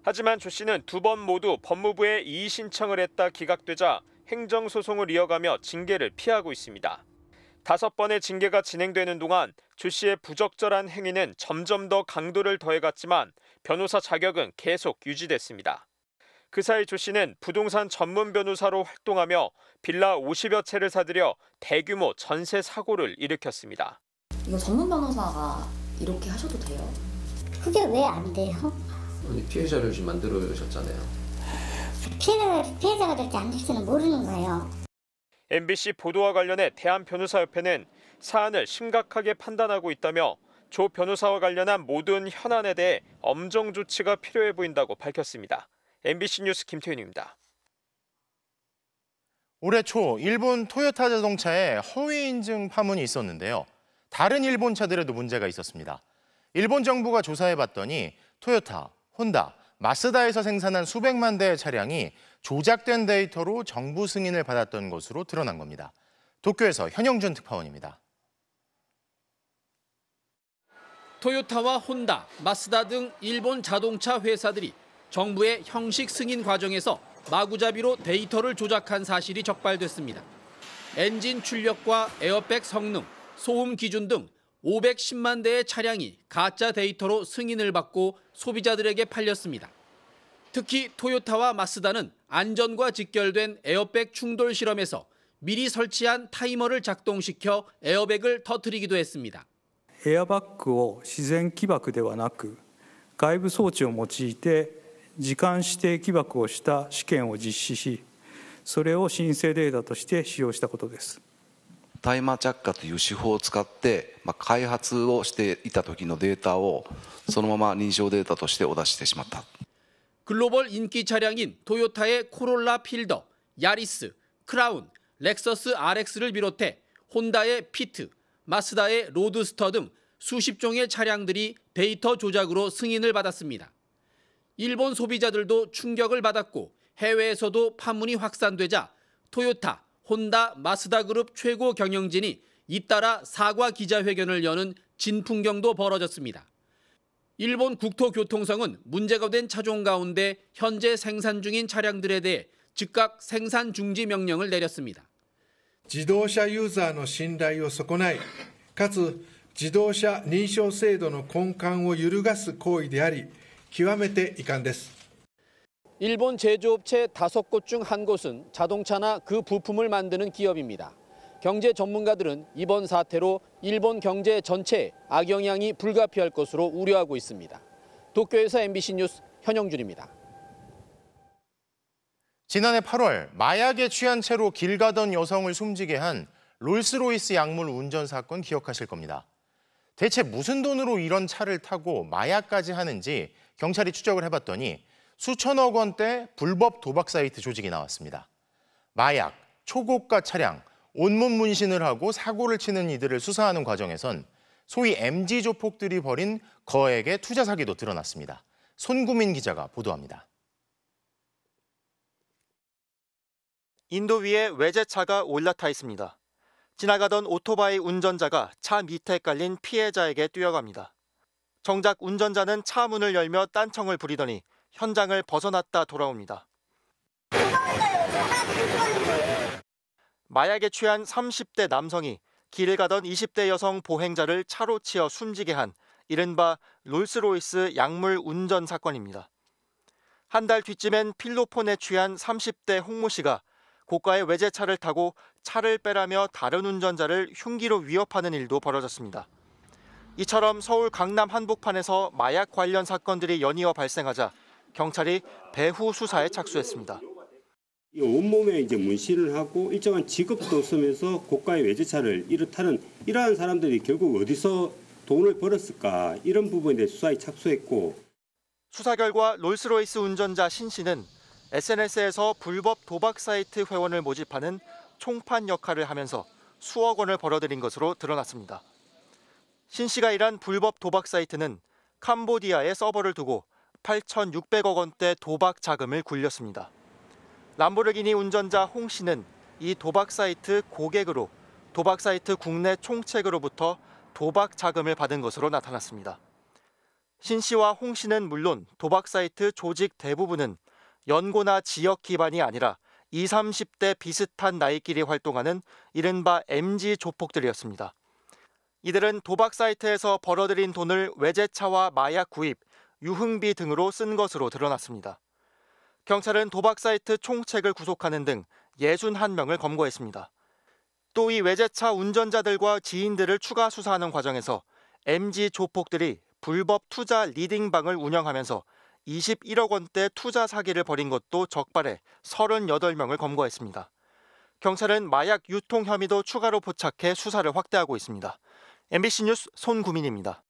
하지만 조 씨는 2번 모두 법무부에 이의 신청을 했다 기각되자 행정소송을 이어가며 징계를 피하고 있습니다. 5번의 징계가 진행되는 동안 조 씨의 부적절한 행위는 점점 더 강도를 더해갔지만 변호사 자격은 계속 유지됐습니다. 그 사이 조 씨는 부동산 전문 변호사로 활동하며 빌라 50여 채를 사들여 대규모 전세 사고를 일으켰습니다. 이거 전문 변호사가 이렇게 하셔도 돼요? 그게 왜 안 돼요? 피해자를 지금 만들어주셨잖아요. 피해자가 될지 안 될지는 모르는 거예요. MBC 보도와 관련해 대한변호사협회는 사안을 심각하게 판단하고 있다며 조 변호사와 관련한 모든 현안에 대해 엄정 조치가 필요해 보인다고 밝혔습니다. MBC 뉴스 김태윤입니다. 올해 초 일본 토요타 자동차에 허위 인증 파문이 있었는데요. 다른 일본 차들에도 문제가 있었습니다. 일본 정부가 조사해봤더니 토요타, 혼다, 마쓰다에서 생산한 수백만 대의 차량이 조작된 데이터로 정부 승인을 받았던 것으로 드러난 겁니다. 도쿄에서 현영준 특파원입니다. 토요타와 혼다, 마쓰다 등 일본 자동차 회사들이 정부의 형식 승인 과정에서 마구잡이로 데이터를 조작한 사실이 적발됐습니다. 엔진 출력과 에어백 성능, 소음 기준 등 510만 대의 차량이 가짜 데이터로 승인을 받고 소비자들에게 팔렸습니다. 특히 토요타와 마쓰다는 안전과 직결된 에어백 충돌 실험에서 미리 설치한 타이머를 작동시켜 에어백을 터뜨리기도 했습니다. エアバッグを自然起爆ではなく外部装置を用いて時間指定起爆をした試験を実施しそれを申請データとして使用したことです。タイマー着火という手法を使って、開発をしていた時のデータをそのまま認証データとしてお出ししてしまった。 글로벌 인기 차량인 토요타의 코롤라 필더, 야리스, 크라운, 렉서스 RX를 비롯해 혼다의 피트, 마쓰다의 로드스터 등 수십 종의 차량들이 데이터 조작으로 승인을 받았습니다. 일본 소비자들도 충격을 받았고 해외에서도 파문이 확산되자 토요타, 혼다, 마쓰다 그룹 최고 경영진이 잇따라 사과 기자회견을 여는 진풍경도 벌어졌습니다. 일본 국토교통성은 문제가 된 차종 가운데 현재 생산 중인 차량들에 대해 즉각 생산 중지 명령을 내렸습니다. 自動車ユーザーの信頼を損ない、かつ自動車認証制度の根幹を揺るがす行為であり、極めて遺憾です。 일본 제조업체 5곳 중 한 곳은 자동차나 그 부품을 만드는 기업입니다. 경제 전문가들은 이번 사태로 일본 경제 전체에 악영향이 불가피할 것으로 우려하고 있습니다. 도쿄에서 MBC 뉴스 현영준입니다. 지난해 8월 마약에 취한 채로 길 가던 여성을 숨지게 한 롤스로이스 약물 운전 사건 기억하실 겁니다. 대체 무슨 돈으로 이런 차를 타고 마약까지 하는지 경찰이 추적을 해봤더니 수천억 원대 불법 도박 사이트 조직이 나왔습니다. 마약, 초고가 차량, 온몸 문신을 하고 사고를 치는 이들을 수사하는 과정에선 소위 MG 조폭들이 벌인 거액의 투자 사기도 드러났습니다. 손구민 기자가 보도합니다. 인도 위에 외제차가 올라타 있습니다. 지나가던 오토바이 운전자가 차 밑에 깔린 피해자에게 뛰어갑니다. 정작 운전자는 차 문을 열며 딴청을 부리더니 현장을 벗어났다 돌아옵니다. 마약에 취한 30대 남성이 길을 가던 20대 여성 보행자를 차로 치어 숨지게 한 이른바 롤스로이스 약물 운전 사건입니다. 한 달 뒤쯤엔 필로폰에 취한 30대 홍모 씨가 고가의 외제차를 타고 차를 빼라며 다른 운전자를 흉기로 위협하는 일도 벌어졌습니다. 이처럼 서울 강남 한복판에서 마약 관련 사건들이 연이어 발생하자 경찰이 배후 수사에 착수했습니다. 온몸에 이제 문신을 하고 일정한 직업도 쓰면서 고가의 외제차를 타는 이러한 사람들이 결국 어디서 돈을 벌었을까 이런 부분에 대해 수사에 착수했고 수사 결과 롤스로이스 운전자 신 씨는 SNS에서 불법 도박 사이트 회원을 모집하는 총판 역할을 하면서 수억 원을 벌어들인 것으로 드러났습니다. 신 씨가 일한 불법 도박 사이트는 캄보디아에 서버를 두고 8,600억 원대 도박 자금을 굴렸습니다. 람보르기니 운전자 홍 씨는 이 도박 사이트 고객으로 도박 사이트 국내 총책으로부터 도박 자금을 받은 것으로 나타났습니다. 신 씨와 홍 씨는 물론 도박 사이트 조직 대부분은 연고나 지역 기반이 아니라 20, 30대 비슷한 나이끼리 활동하는 이른바 MG 조폭들이었습니다. 이들은 도박 사이트에서 벌어들인 돈을 외제차와 마약 구입, 유흥비 등으로 쓴 것으로 드러났습니다. 경찰은 도박 사이트 총책을 구속하는 등 61명을 검거했습니다. 또 이 외제차 운전자들과 지인들을 추가 수사하는 과정에서 MG 조폭들이 불법 투자 리딩방을 운영하면서 21억 원대 투자 사기를 벌인 것도 적발해 38명을 검거했습니다. 경찰은 마약 유통 혐의도 추가로 포착해 수사를 확대하고 있습니다. MBC 뉴스 손구민입니다.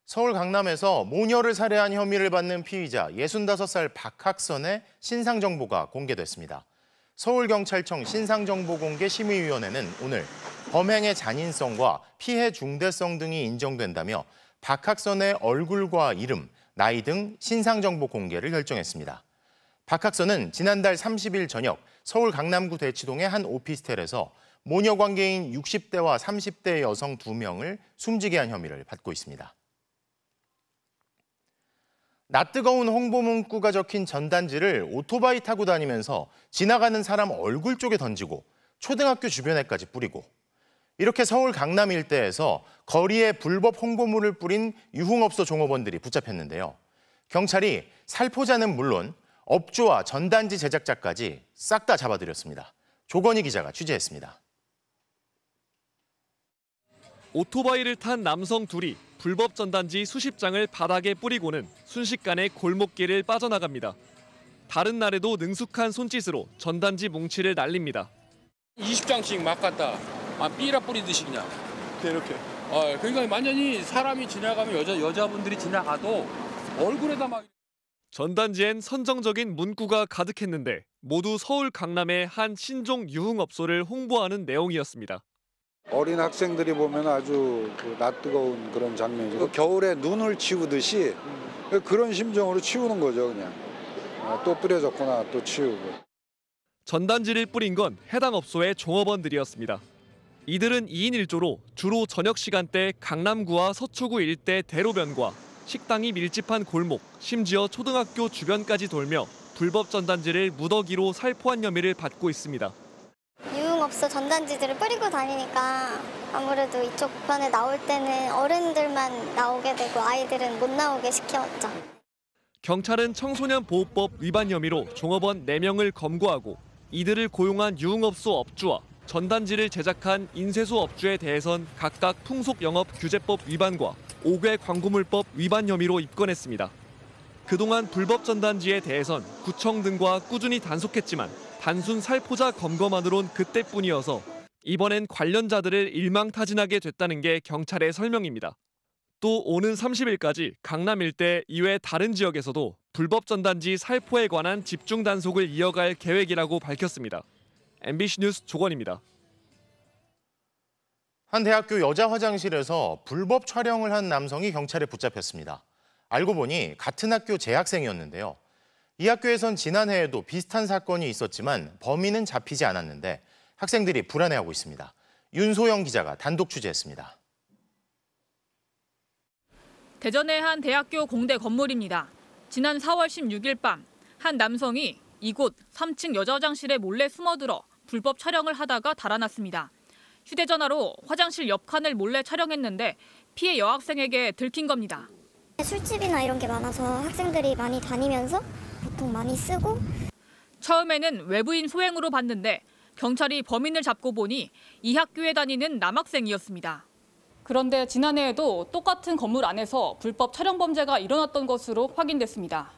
서울 강남에서 모녀를 살해한 혐의를 받는 피의자 65살 박학선의 신상정보가 공개됐습니다. 서울경찰청 신상정보공개심의위원회는 오늘 범행의 잔인성과 피해 중대성 등이 인정된다며 박학선의 얼굴과 이름, 나이 등 신상정보 공개를 결정했습니다. 박학선은 지난달 30일 저녁 서울 강남구 대치동의 한 오피스텔에서 모녀 관계인 60대와 30대 여성 2명을 숨지게 한 혐의를 받고 있습니다. 낯뜨거운 홍보 문구가 적힌 전단지를 오토바이 타고 다니면서 지나가는 사람 얼굴 쪽에 던지고 초등학교 주변에까지 뿌리고, 이렇게 서울 강남 일대에서 거리에 불법 홍보물을 뿌린 유흥업소 종업원들이 붙잡혔는데요. 경찰이 살포자는 물론 업주와 전단지 제작자까지 싹 다 잡아들였습니다. 조건희 기자가 취재했습니다. 오토바이를 탄 남성 둘이 불법 전단지 수십 장을 바닥에 뿌리고는 순식간에 골목길을 빠져나갑니다. 다른 날에도 능숙한 손짓으로 전단지 뭉치를 날립니다. 20장씩 막 갖다 삐라 뿌리듯이 그냥 이렇게. 그러니까 완전히 사람이 지나가면 여자분들이 지나가도 얼굴에다 막. 전단지엔 선정적인 문구가 가득했는데 모두 서울 강남의 한 신종 유흥업소를 홍보하는 내용이었습니다. 어린 학생들이 보면 아주 낯뜨거운 그런 장면이죠. 겨울에 눈을 치우듯이 그런 심정으로 치우는 거죠, 그냥. 또 뿌려졌구나, 또 치우고. 전단지를 뿌린 건 해당 업소의 종업원들이었습니다. 이들은 2인 1조로 주로 저녁 시간대 강남구와 서초구 일대 대로변과 식당이 밀집한 골목, 심지어 초등학교 주변까지 돌며 불법 전단지를 무더기로 살포한 혐의를 받고 있습니다. 유흥업소 전단지들을 뿌리고 다니니까 아무래도 이쪽 편에 나올 때는 어른들만 나오게 되고 아이들은 못 나오게 시켰죠. 경찰은 청소년보호법 위반 혐의로 종업원 4명을 검거하고 이들을 고용한 유흥업소 업주와 전단지를 제작한 인쇄소 업주에 대해선 각각 풍속영업규제법 위반과 5개 광고물법 위반 혐의로 입건했습니다. 그동안 불법 전단지에 대해선 구청 등과 꾸준히 단속했지만 단순 살포자 검거만으론 그때뿐이어서 이번엔 관련자들을 일망타진하게 됐다는 게 경찰의 설명입니다. 또 오는 30일까지 강남 일대 이외 다른 지역에서도 불법 전단지 살포에 관한 집중 단속을 이어갈 계획이라고 밝혔습니다. MBC 뉴스 조건입니다. 한 대학교 여자 화장실에서 불법 촬영을 한 남성이 경찰에 붙잡혔습니다. 알고 보니 같은 학교 재학생이었는데요. 이 학교에선 지난해에도 비슷한 사건이 있었지만 범인은 잡히지 않았는데 학생들이 불안해하고 있습니다. 윤소영 기자가 단독 취재했습니다. 대전의 한 대학교 공대 건물입니다. 지난 4월 16일 밤 한 남성이 이곳 3층 여자 화장실에 몰래 숨어들어 불법 촬영을 하다가 달아났습니다. 휴대전화로 화장실 옆 칸을 몰래 촬영했는데 피해 여학생에게 들킨 겁니다. 술집이나 이런 게 많아서 학생들이 많이 다니면서 보통 많이 쓰고. 처음에는 외부인 소행으로 봤는데 경찰이 범인을 잡고 보니 이 학교에 다니는 남학생이었습니다. 그런데 지난해에도 똑같은 건물 안에서 불법 촬영 범죄가 일어났던 것으로 확인됐습니다.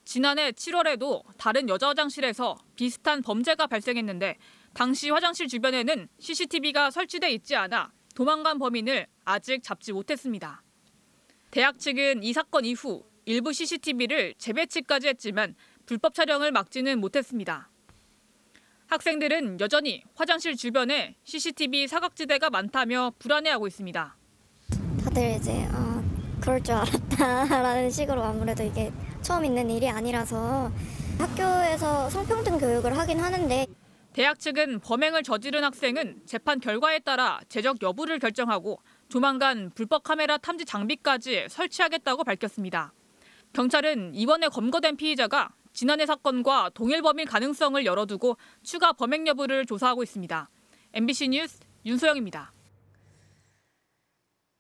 지난해 7월에도 다른 여자 화장실에서 비슷한 범죄가 발생했는데 당시 화장실 주변에는 CCTV가 설치돼 있지 않아 도망간 범인을 아직 잡지 못했습니다. 대학 측은 이 사건 이후 일부 CCTV를 재배치까지 했지만 불법 촬영을 막지는 못했습니다. 학생들은 여전히 화장실 주변에 CCTV 사각지대가 많다며 불안해하고 있습니다. 다들 이제 그럴 줄 알았다라는 식으로 아무래도 이게 처음 있는 일이 아니라서 학교에서 성평등 교육을 하긴 하는데 대학 측은 범행을 저지른 학생은 재판 결과에 따라 재적 여부를 결정하고 조만간 불법 카메라 탐지 장비까지 설치하겠다고 밝혔습니다. 경찰은 이번에 검거된 피의자가 지난해 사건과 동일 범인 가능성을 열어두고 추가 범행 여부를 조사하고 있습니다. MBC 뉴스 윤소영입니다.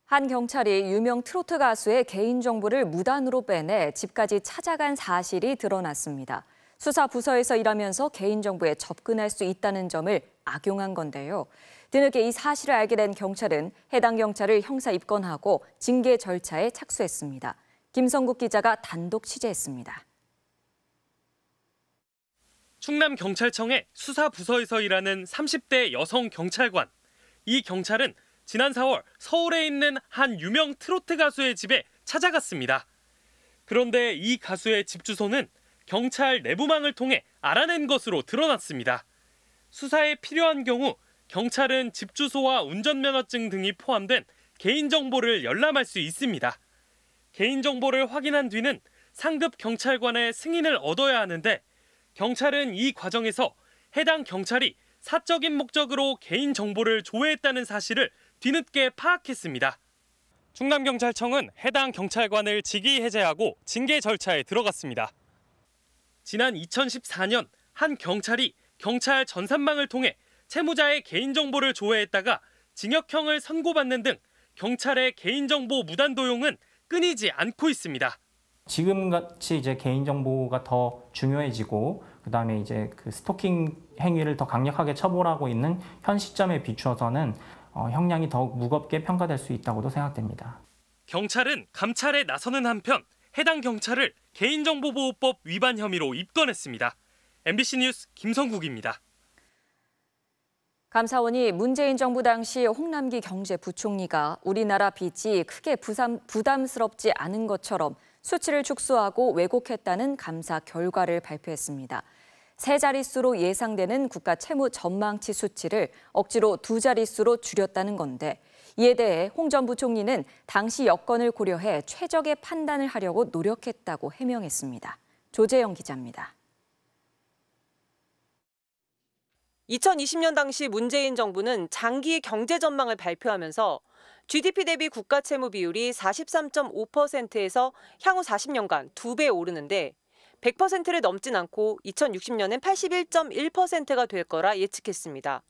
한 경찰이 유명 트로트 가수의 개인정보를 무단으로 빼내 집까지 찾아간 사실이 드러났습니다. 수사 부서에서 일하면서 개인정보에 접근할 수 있다는 점을 악용한 건데요. 뒤늦게 이 사실을 알게 된 경찰은 해당 경찰을 형사 입건하고 징계 절차에 착수했습니다. 김성국 기자가 단독 취재했습니다. 충남경찰청의 수사부서에서 일하는 30대 여성 경찰관. 이 경찰은 지난 4월 서울에 있는 한 유명 트로트 가수의 집에 찾아갔습니다. 그런데 이 가수의 집 주소는 경찰 내부망을 통해 알아낸 것으로 드러났습니다. 수사에 필요한 경우 경찰은 집 주소와 운전면허증 등이 포함된 개인정보를 열람할 수 있습니다. 개인정보를 확인한 뒤는 상급 경찰관의 승인을 얻어야 하는데 경찰은 이 과정에서 해당 경찰이 사적인 목적으로 개인 정보를 조회했다는 사실을 뒤늦게 파악했습니다. 충남경찰청은 해당 경찰관을 직위 해제하고 징계 절차에 들어갔습니다. 지난 2014년 한 경찰이 경찰 전산망을 통해 채무자의 개인정보를 조회했다가 징역형을 선고받는 등 경찰의 개인정보 무단 도용은 끊이지 않고 있습니다. 지금같이 이제 개인정보가 더 중요해지고 그다음에 이제 그 스토킹 행위를 더 강력하게 처벌하고 있는 현 시점에 비추어서는 형량이 더욱 무겁게 평가될 수 있다고도 생각됩니다. 경찰은 감찰에 나서는 한편 해당 경찰을 개인정보보호법 위반 혐의로 입건했습니다. MBC 뉴스 김성국입니다. 감사원이 문재인 정부 당시 홍남기 경제부총리가 우리나라 빚이 크게 부담스럽지 않은 것처럼 수치를 축소하고 왜곡했다는 감사 결과를 발표했습니다. 세 자릿수로 예상되는 국가 채무 전망치 수치를 억지로 두 자릿수로 줄였다는 건데 이에 대해 홍 전 부총리는 당시 여건을 고려해 최적의 판단을 하려고 노력했다고 해명했습니다. 조재영 기자입니다. 2020년 당시 문재인 정부는 장기 경제 전망을 발표하면서 GDP 대비 국가 채무 비율이 43.5%에서 향후 40년간 2배 오르는데 100%를 넘진 않고 2060년엔 81.1%가 될 거라 예측했습니다.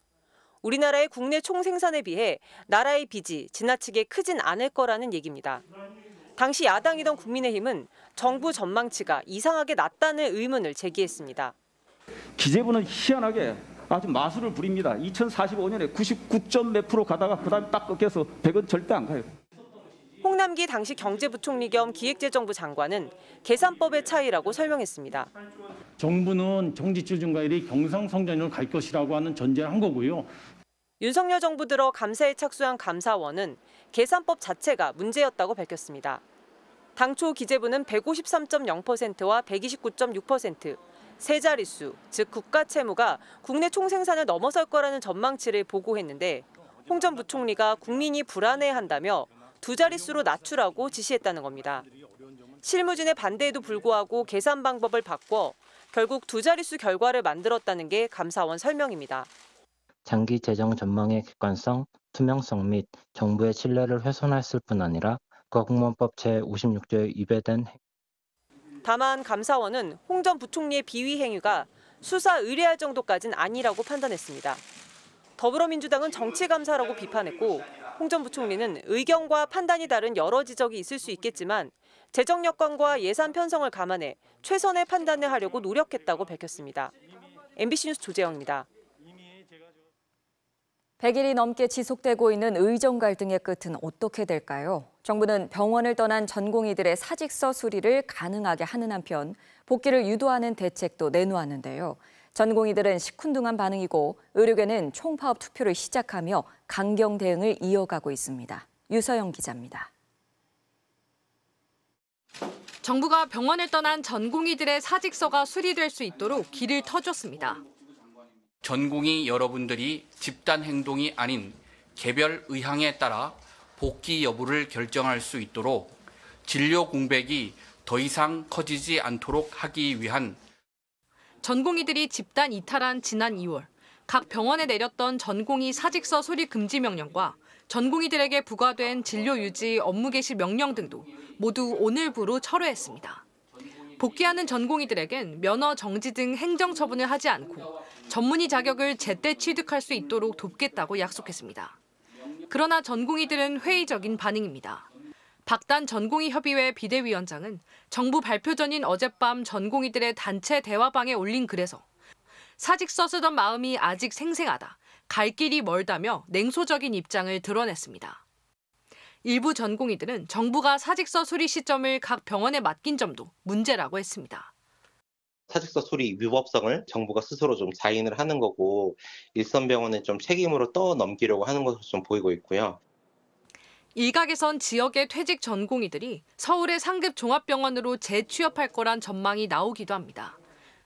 우리나라의 국내 총생산에 비해 나라의 빚이 지나치게 크진 않을 거라는 얘기입니다. 당시 야당이던 국민의힘은 정부 전망치가 이상하게 낮다는 의문을 제기했습니다. 기재부는 희한하게 아주 마술을 부립니다. 2045년에 99점 몇 프로 가다가 그다음에 딱 꺾여서 100은 절대 안 가요. 홍남기 당시 경제부총리 겸 기획재정부 장관은 계산법의 차이라고 설명했습니다. 정부는 정지출 증가율이 경상성장률을 갈 것이라고 하는 전제를 한 거고요. 윤석열 정부 들어 감사에 착수한 감사원은 계산법 자체가 문제였다고 밝혔습니다. 당초 기재부는 153.0%와 129.6%, 세 자릿수, 즉 국가 채무가 국내 총생산을 넘어설 거라는 전망치를 보고했는데 홍 전 부총리가 국민이 불안해한다며 두 자릿수로 낮추라고 지시했다는 겁니다. 실무진의 반대에도 불구하고 계산 방법을 바꿔 결국 두 자릿수 결과를 만들었다는 게 감사원 설명입니다. 장기 재정 전망의 객관성, 투명성 및 정부의 신뢰를 훼손했을 뿐 아니라 국가공무원법 제56조에 위배된 다만 감사원은 홍 전 부총리의 비위 행위가 수사 의뢰할 정도까지는 아니라고 판단했습니다. 더불어민주당은 정치감사라고 비판했고 홍 전 부총리는 의견과 판단이 다른 여러 지적이 있을 수 있겠지만 재정 여건과 예산 편성을 감안해 최선의 판단을 하려고 노력했다고 밝혔습니다. MBC 뉴스 조재영입니다. 100일이 넘게 지속되고 있는 의정 갈등의 끝은 어떻게 될까요? 정부는 병원을 떠난 전공의들의 사직서 수리를 가능하게 하는 한편 복귀를 유도하는 대책도 내놓았는데요. 전공의들은 시큰둥한 반응이고 의료계는 총파업 투표를 시작하며 강경 대응을 이어가고 있습니다. 유서영 기자입니다. 정부가 병원을 떠난 전공의들의 사직서가 수리될 수 있도록 길을 터줬습니다. 전공의 여러분들이 집단 행동이 아닌 개별 의향에 따라 복귀 여부를 결정할 수 있도록 진료 공백이 더 이상 커지지 않도록 하기 위한 전공의들이 집단 이탈한 지난 2월 각 병원에 내렸던 전공의 사직서 수리 금지 명령과 전공의들에게 부과된 진료 유지 업무 개시 명령 등도 모두 오늘부로 철회했습니다. 복귀하는 전공의들에겐 면허 정지 등 행정 처분을 하지 않고 전문의 자격을 제때 취득할 수 있도록 돕겠다고 약속했습니다. 그러나 전공의들은 회의적인 반응입니다. 박단 전공의협의회 비대위원장은 정부 발표 전인 어젯밤 전공의들의 단체 대화방에 올린 글에서 사직서 쓰던 마음이 아직 생생하다, 갈 길이 멀다며 냉소적인 입장을 드러냈습니다. 일부 전공의들은 정부가 사직서 수리 시점을 각 병원에 맡긴 점도 문제라고 했습니다. 사직서 수리 위법성을 정부가 스스로 좀 자인을 하는 거고 일선병원에 좀 책임으로 떠넘기려고 하는 것으로 좀 보이고 있고요. 일각에선 지역의 퇴직 전공의들이 서울의 상급 종합병원으로 재취업할 거란 전망이 나오기도 합니다.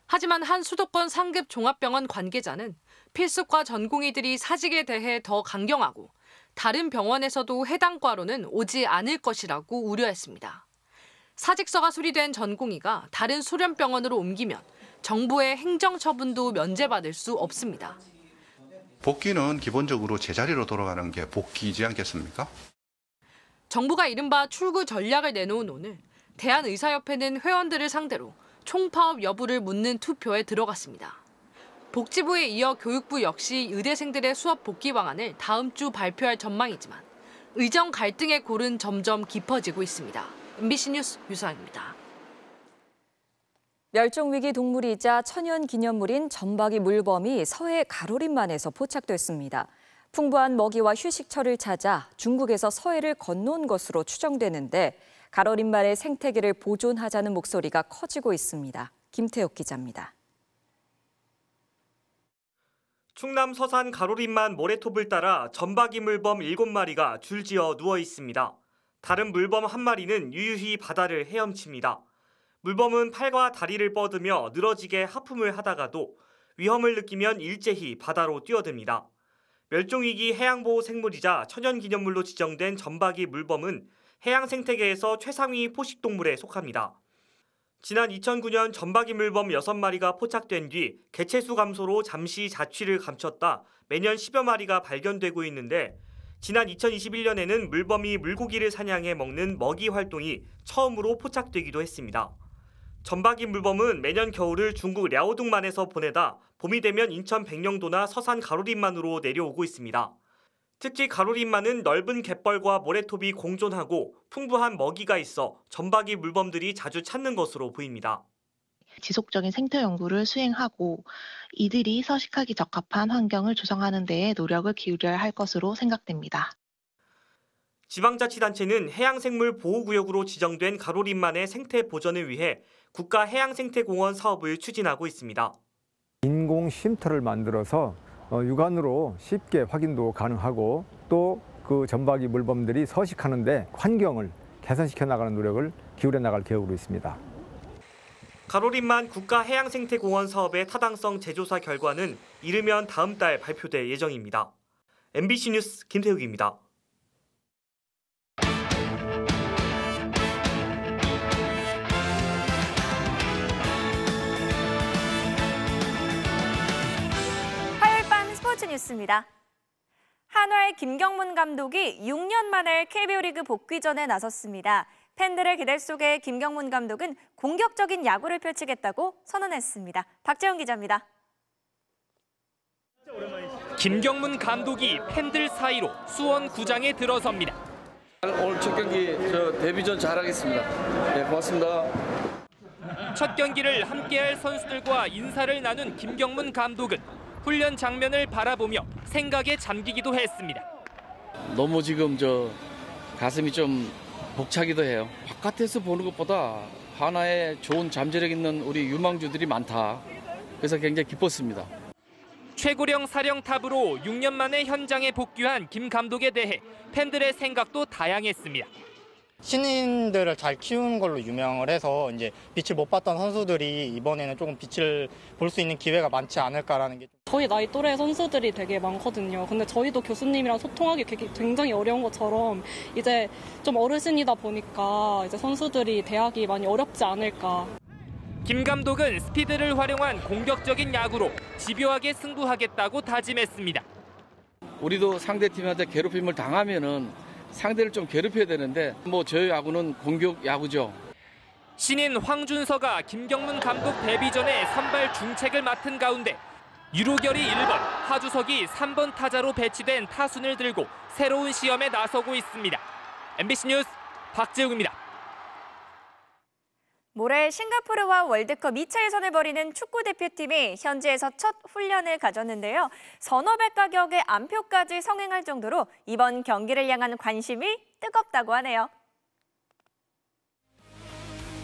하지만 한 수도권 상급 종합병원 관계자는 필수과 전공의들이 사직에 대해 더 강경하고 다른 병원에서도 해당 과로는 오지 않을 것이라고 우려했습니다. 사직서가 수리된 전공의가 다른 수련병원으로 옮기면 정부의 행정처분도 면제받을 수 없습니다. 복귀는 기본적으로 제자리로 돌아가는 게 복귀이지 않겠습니까? 정부가 이른바 출구 전략을 내놓은 오늘 대한의사협회는 회원들을 상대로 총파업 여부를 묻는 투표에 들어갔습니다. 복지부에 이어 교육부 역시 의대생들의 수업 복귀 방안을 다음 주 발표할 전망이지만 의정 갈등의 골은 점점 깊어지고 있습니다. MBC 뉴스 유서영입니다. 멸종위기 동물이자 천연기념물인 점박이 물범이 서해 가로림만에서 포착됐습니다. 풍부한 먹이와 휴식처를 찾아 중국에서 서해를 건너온 것으로 추정되는데 가로림만의 생태계를 보존하자는 목소리가 커지고 있습니다. 김태욱 기자입니다. 충남 서산 가로림만 모래톱을 따라 점박이 물범 7마리가 줄지어 누워 있습니다. 다른 물범 1마리는 유유히 바다를 헤엄칩니다. 물범은 팔과 다리를 뻗으며 늘어지게 하품을 하다가도 위험을 느끼면 일제히 바다로 뛰어듭니다. 멸종위기 해양보호 생물이자 천연기념물로 지정된 점박이 물범은 해양 생태계에서 최상위 포식동물에 속합니다. 지난 2009년 점박이 물범 6마리가 포착된 뒤 개체수 감소로 잠시 자취를 감췄다 매년 10여 마리가 발견되고 있는데 지난 2021년에는 물범이 물고기를 사냥해 먹는 먹이 활동이 처음으로 포착되기도 했습니다. 점박이 물범은 매년 겨울을 중국 랴오둥만에서 보내다 봄이 되면 인천 백령도나 서산 가로림만으로 내려오고 있습니다. 특히 가로림만은 넓은 갯벌과 모래톱이 공존하고 풍부한 먹이가 있어 점박이 물범들이 자주 찾는 것으로 보입니다. 지속적인 생태 연구를 수행하고 이들이 서식하기 적합한 환경을 조성하는 데에 노력을 기울여야 할 것으로 생각됩니다. 지방자치단체는 해양생물 보호구역으로 지정된 가로림만의 생태 보전을 위해 국가해양생태공원 사업을 추진하고 있습니다. 인공 쉼터를 만들어서 육안으로 쉽게 확인도 가능하고 또 그 점박이 물범들이 서식하는 데 환경을 개선시켜 나가는 노력을 기울여 나갈 계획으로 있습니다. 가로림만 국가해양생태공원 사업의 타당성 재조사 결과는 이르면 다음 달 발표될 예정입니다. MBC 뉴스 김태욱입니다. 화요일 밤 스포츠 뉴스입니다. 한화의 김경문 감독이 6년 만에 KBO 리그 복귀전에 나섰습니다. 팬들의 기대 속에 김경문 감독은 공격적인 야구를 펼치겠다고 선언했습니다. 박재훈 기자입니다. 김경문 감독이 팬들 사이로 수원 구장에 들어섭니다. 오늘 첫 경기 데뷔전 잘하겠습니다. 네, 고맙습니다. 첫 경기를 함께할 선수들과 인사를 나눈 김경문 감독은 훈련 장면을 바라보며 생각에 잠기기도 했습니다. 너무 지금 가슴이 좀 벅차기도 해요. 바깥에서 보는 것보다 한화에 좋은 잠재력 있는 우리 유망주들이 많다. 그래서 굉장히 기뻤습니다. 최고령 사령탑으로 6년 만에 현장에 복귀한 김 감독에 대해 팬들의 생각도 다양했습니다. 신인들을 잘 키우는 걸로 유명을 해서 이제 빛을 못 봤던 선수들이 이번에는 조금 빛을 볼 수 있는 기회가 많지 않을까라는 게. 저희 나이 또래 선수들이 되게 많거든요. 근데 저희도 교수님이랑 소통하기 굉장히 어려운 것처럼 이제 좀 어르신이다 보니까 이제 선수들이 대하기 많이 어렵지 않을까. 김 감독은 스피드를 활용한 공격적인 야구로 집요하게 승부하겠다고 다짐했습니다. 우리도 상대팀한테 괴롭힘을 당하면은 상대를 좀 괴롭혀야 되는데 저희 야구는 공격 야구죠. 신인 황준서가 김경문 감독 데뷔 전에 선발 중책을 맡은 가운데 유로결이 1번, 하주석이 3번 타자로 배치된 타순을 들고 새로운 시험에 나서고 있습니다. MBC 뉴스 박재욱입니다. 모레 싱가포르와 월드컵 2차 예선을 벌이는 축구 대표팀이 현지에서 첫 훈련을 가졌는데요. 서너 배 가격의 안표까지 성행할 정도로 이번 경기를 향한 관심이 뜨겁다고 하네요.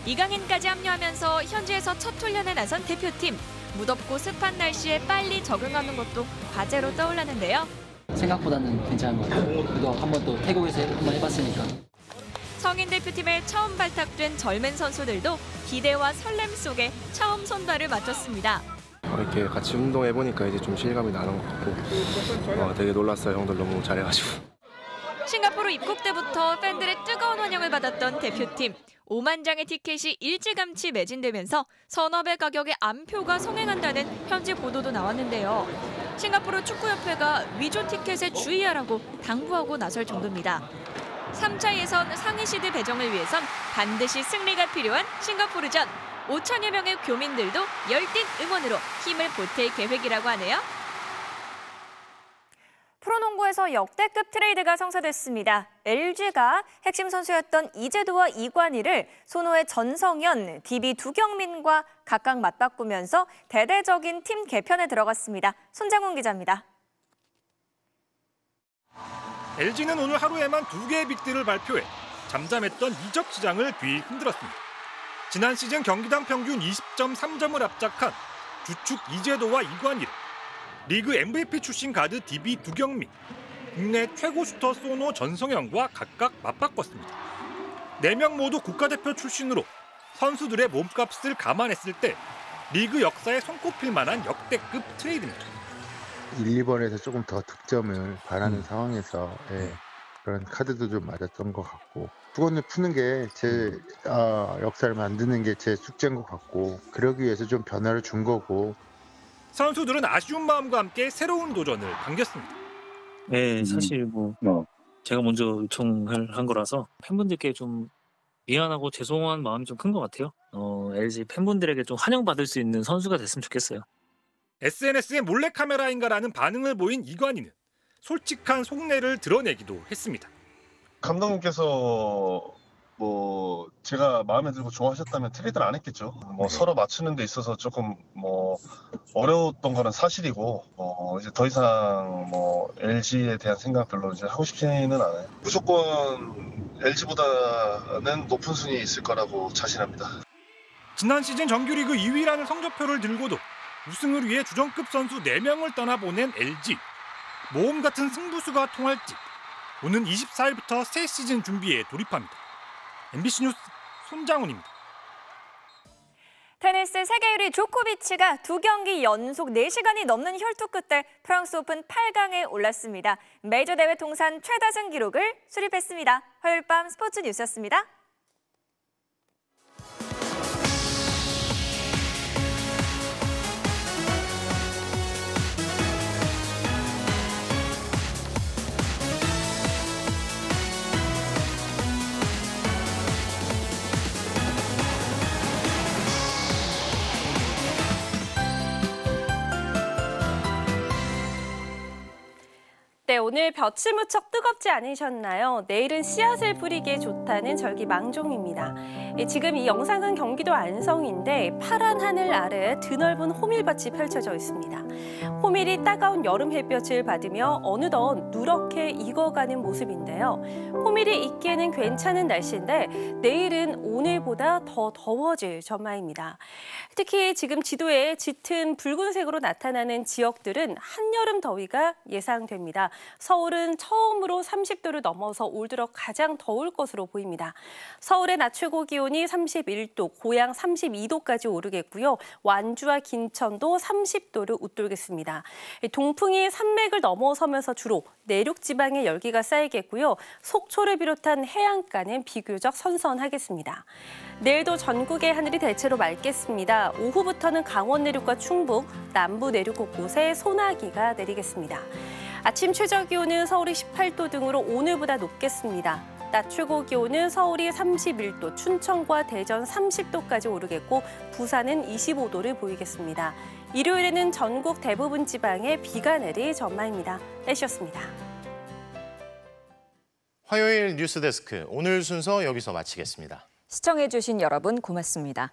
이강인까지 합류하면서 현지에서 첫 훈련에 나선 대표팀. 무덥고 습한 날씨에 빨리 적응하는 것도 과제로 떠올랐는데요. 생각보다는 괜찮은 것 같아요. 그래도 한 번 또 태국에서 한번 해봤으니까. 성인 대표팀에 처음 발탁된 젊은 선수들도 기대와 설렘 속에 처음 손발을 맞췄습니다. 이렇게 같이 운동해보니까 이제 좀 실감이 나는 것 같고 되게 놀랐어요. 형들 너무 잘해가지고. 싱가포르 입국 때부터 팬들의 뜨거운 환영을 받았던 대표팀. 5만 장의 티켓이 일찌감치 매진되면서 서너 배 가격의 안표가 성행한다는 현지 보도도 나왔는데요. 싱가포르 축구협회가 위조 티켓에 주의하라고 당부하고 나설 정도입니다. 3차 예선 상위 시드 배정을 위해선 반드시 승리가 필요한 싱가포르전. 5천여 명의 교민들도 열띤 응원으로 힘을 보탤 계획이라고 하네요. 프로농구에서 역대급 트레이드가 성사됐습니다. LG가 핵심 선수였던 이재도와 이관희를 손호의 전성현, DB 두경민과 각각 맞바꾸면서 대대적인 팀 개편에 들어갔습니다. 손장훈 기자입니다. LG는 오늘 하루에만 2개의 빅딜을 발표해 잠잠했던 이적 시장을 뒤 흔들었습니다. 지난 시즌 경기당 평균 20.3점을 압착한 주축 이재도와 이관희를 리그 MVP 출신 가드 DB 두경민, 국내 최고 슈터 소노 전성현과 각각 맞바꿨습니다. 4명 모두 국가대표 출신으로 선수들의 몸값을 감안했을 때 리그 역사에 손꼽힐 만한 역대급 트레이드입니다. 1, 2번에서 조금 더 득점을 바라는 상황에서 그런 카드도 좀 맞았던 것 같고 수건을 푸는 게 제 역사를 만드는 게 제 숙제인 것 같고 그러기 위해서 좀 변화를 준 거고 선수들은 아쉬운 마음과 함께 새로운 도전을 반겼습니다. 네, 사실 제가 먼저 요청을 한 거라서 팬분들께 좀 미안하고 죄송한 마음이 좀 큰 것 같아요. LG 팬분들에게 좀 환영받을 수 있는 선수가 됐으면 좋겠어요. SNS에 몰래카메라인가라는 반응을 보인 이관희는 솔직한 속내를 드러내기도 했습니다. 감독님께서 제가 마음에 들고 좋아하셨다면 트레이드를 안 했겠죠. 서로 맞추는 데 있어서 조금 어려웠던 거는 사실이고 이제 더 이상 LG에 대한 생각 별로 이제 하고 싶지는 않아요. 무조건 LG보다는 높은 순위에 있을 거라고 자신합니다. 지난 시즌 정규리그 2위라는 성적표를 들고도 우승을 위해 주전급 선수 4명을 떠나보낸 LG. 모험 같은 승부수가 통할지 오는 24일부터 새 시즌 준비에 돌입합니다. MBC 뉴스 손장훈입니다. 테니스 세계 1위 조코비치가 2경기 연속 4시간이 넘는 혈투 끝에 프랑스 오픈 8강에 올랐습니다. 메이저 대회 통산 최다승 기록을 수립했습니다. 화요일 밤 스포츠 뉴스였습니다. 네, 오늘 볕이 무척 뜨겁지 않으셨나요? 내일은 씨앗을 뿌리기에 좋다는 절기 망종입니다. 지금 이 영상은 경기도 안성인데 파란 하늘 아래 드넓은 호밀밭이 펼쳐져 있습니다. 호밀이 따가운 여름 햇볕을 받으며 어느덧 누렇게 익어가는 모습인데요. 호밀이 익기에는 괜찮은 날씨인데 내일은 오늘보다 더 더워질 전망입니다. 특히 지금 지도에 짙은 붉은색으로 나타나는 지역들은 한여름 더위가 예상됩니다. 서울은 처음으로 30도를 넘어서 올 들어 가장 더울 것으로 보입니다. 서울의 낮 최고 기온이 31도, 고양 32도까지 오르겠고요. 완주와 긴천도 30도를 웃돌겠습니다. 동풍이 산맥을 넘어서면서 주로 내륙 지방에 열기가 쌓이겠고요. 속초를 비롯한 해안가는 비교적 선선하겠습니다. 내일도 전국의 하늘이 대체로 맑겠습니다. 오후부터는 강원 내륙과 충북, 남부 내륙 곳곳에 소나기가 내리겠습니다. 아침 최저 기온은 서울이 18도 등으로 오늘보다 높겠습니다. 낮 최고 기온은 서울이 31도, 춘천과 대전 30도까지 오르겠고 부산은 25도를 보이겠습니다. 일요일에는 전국 대부분 지방에 비가 내릴 전망입니다. 날씨였습니다. 화요일 뉴스데스크 오늘 순서 여기서 마치겠습니다. 시청해주신 여러분 고맙습니다.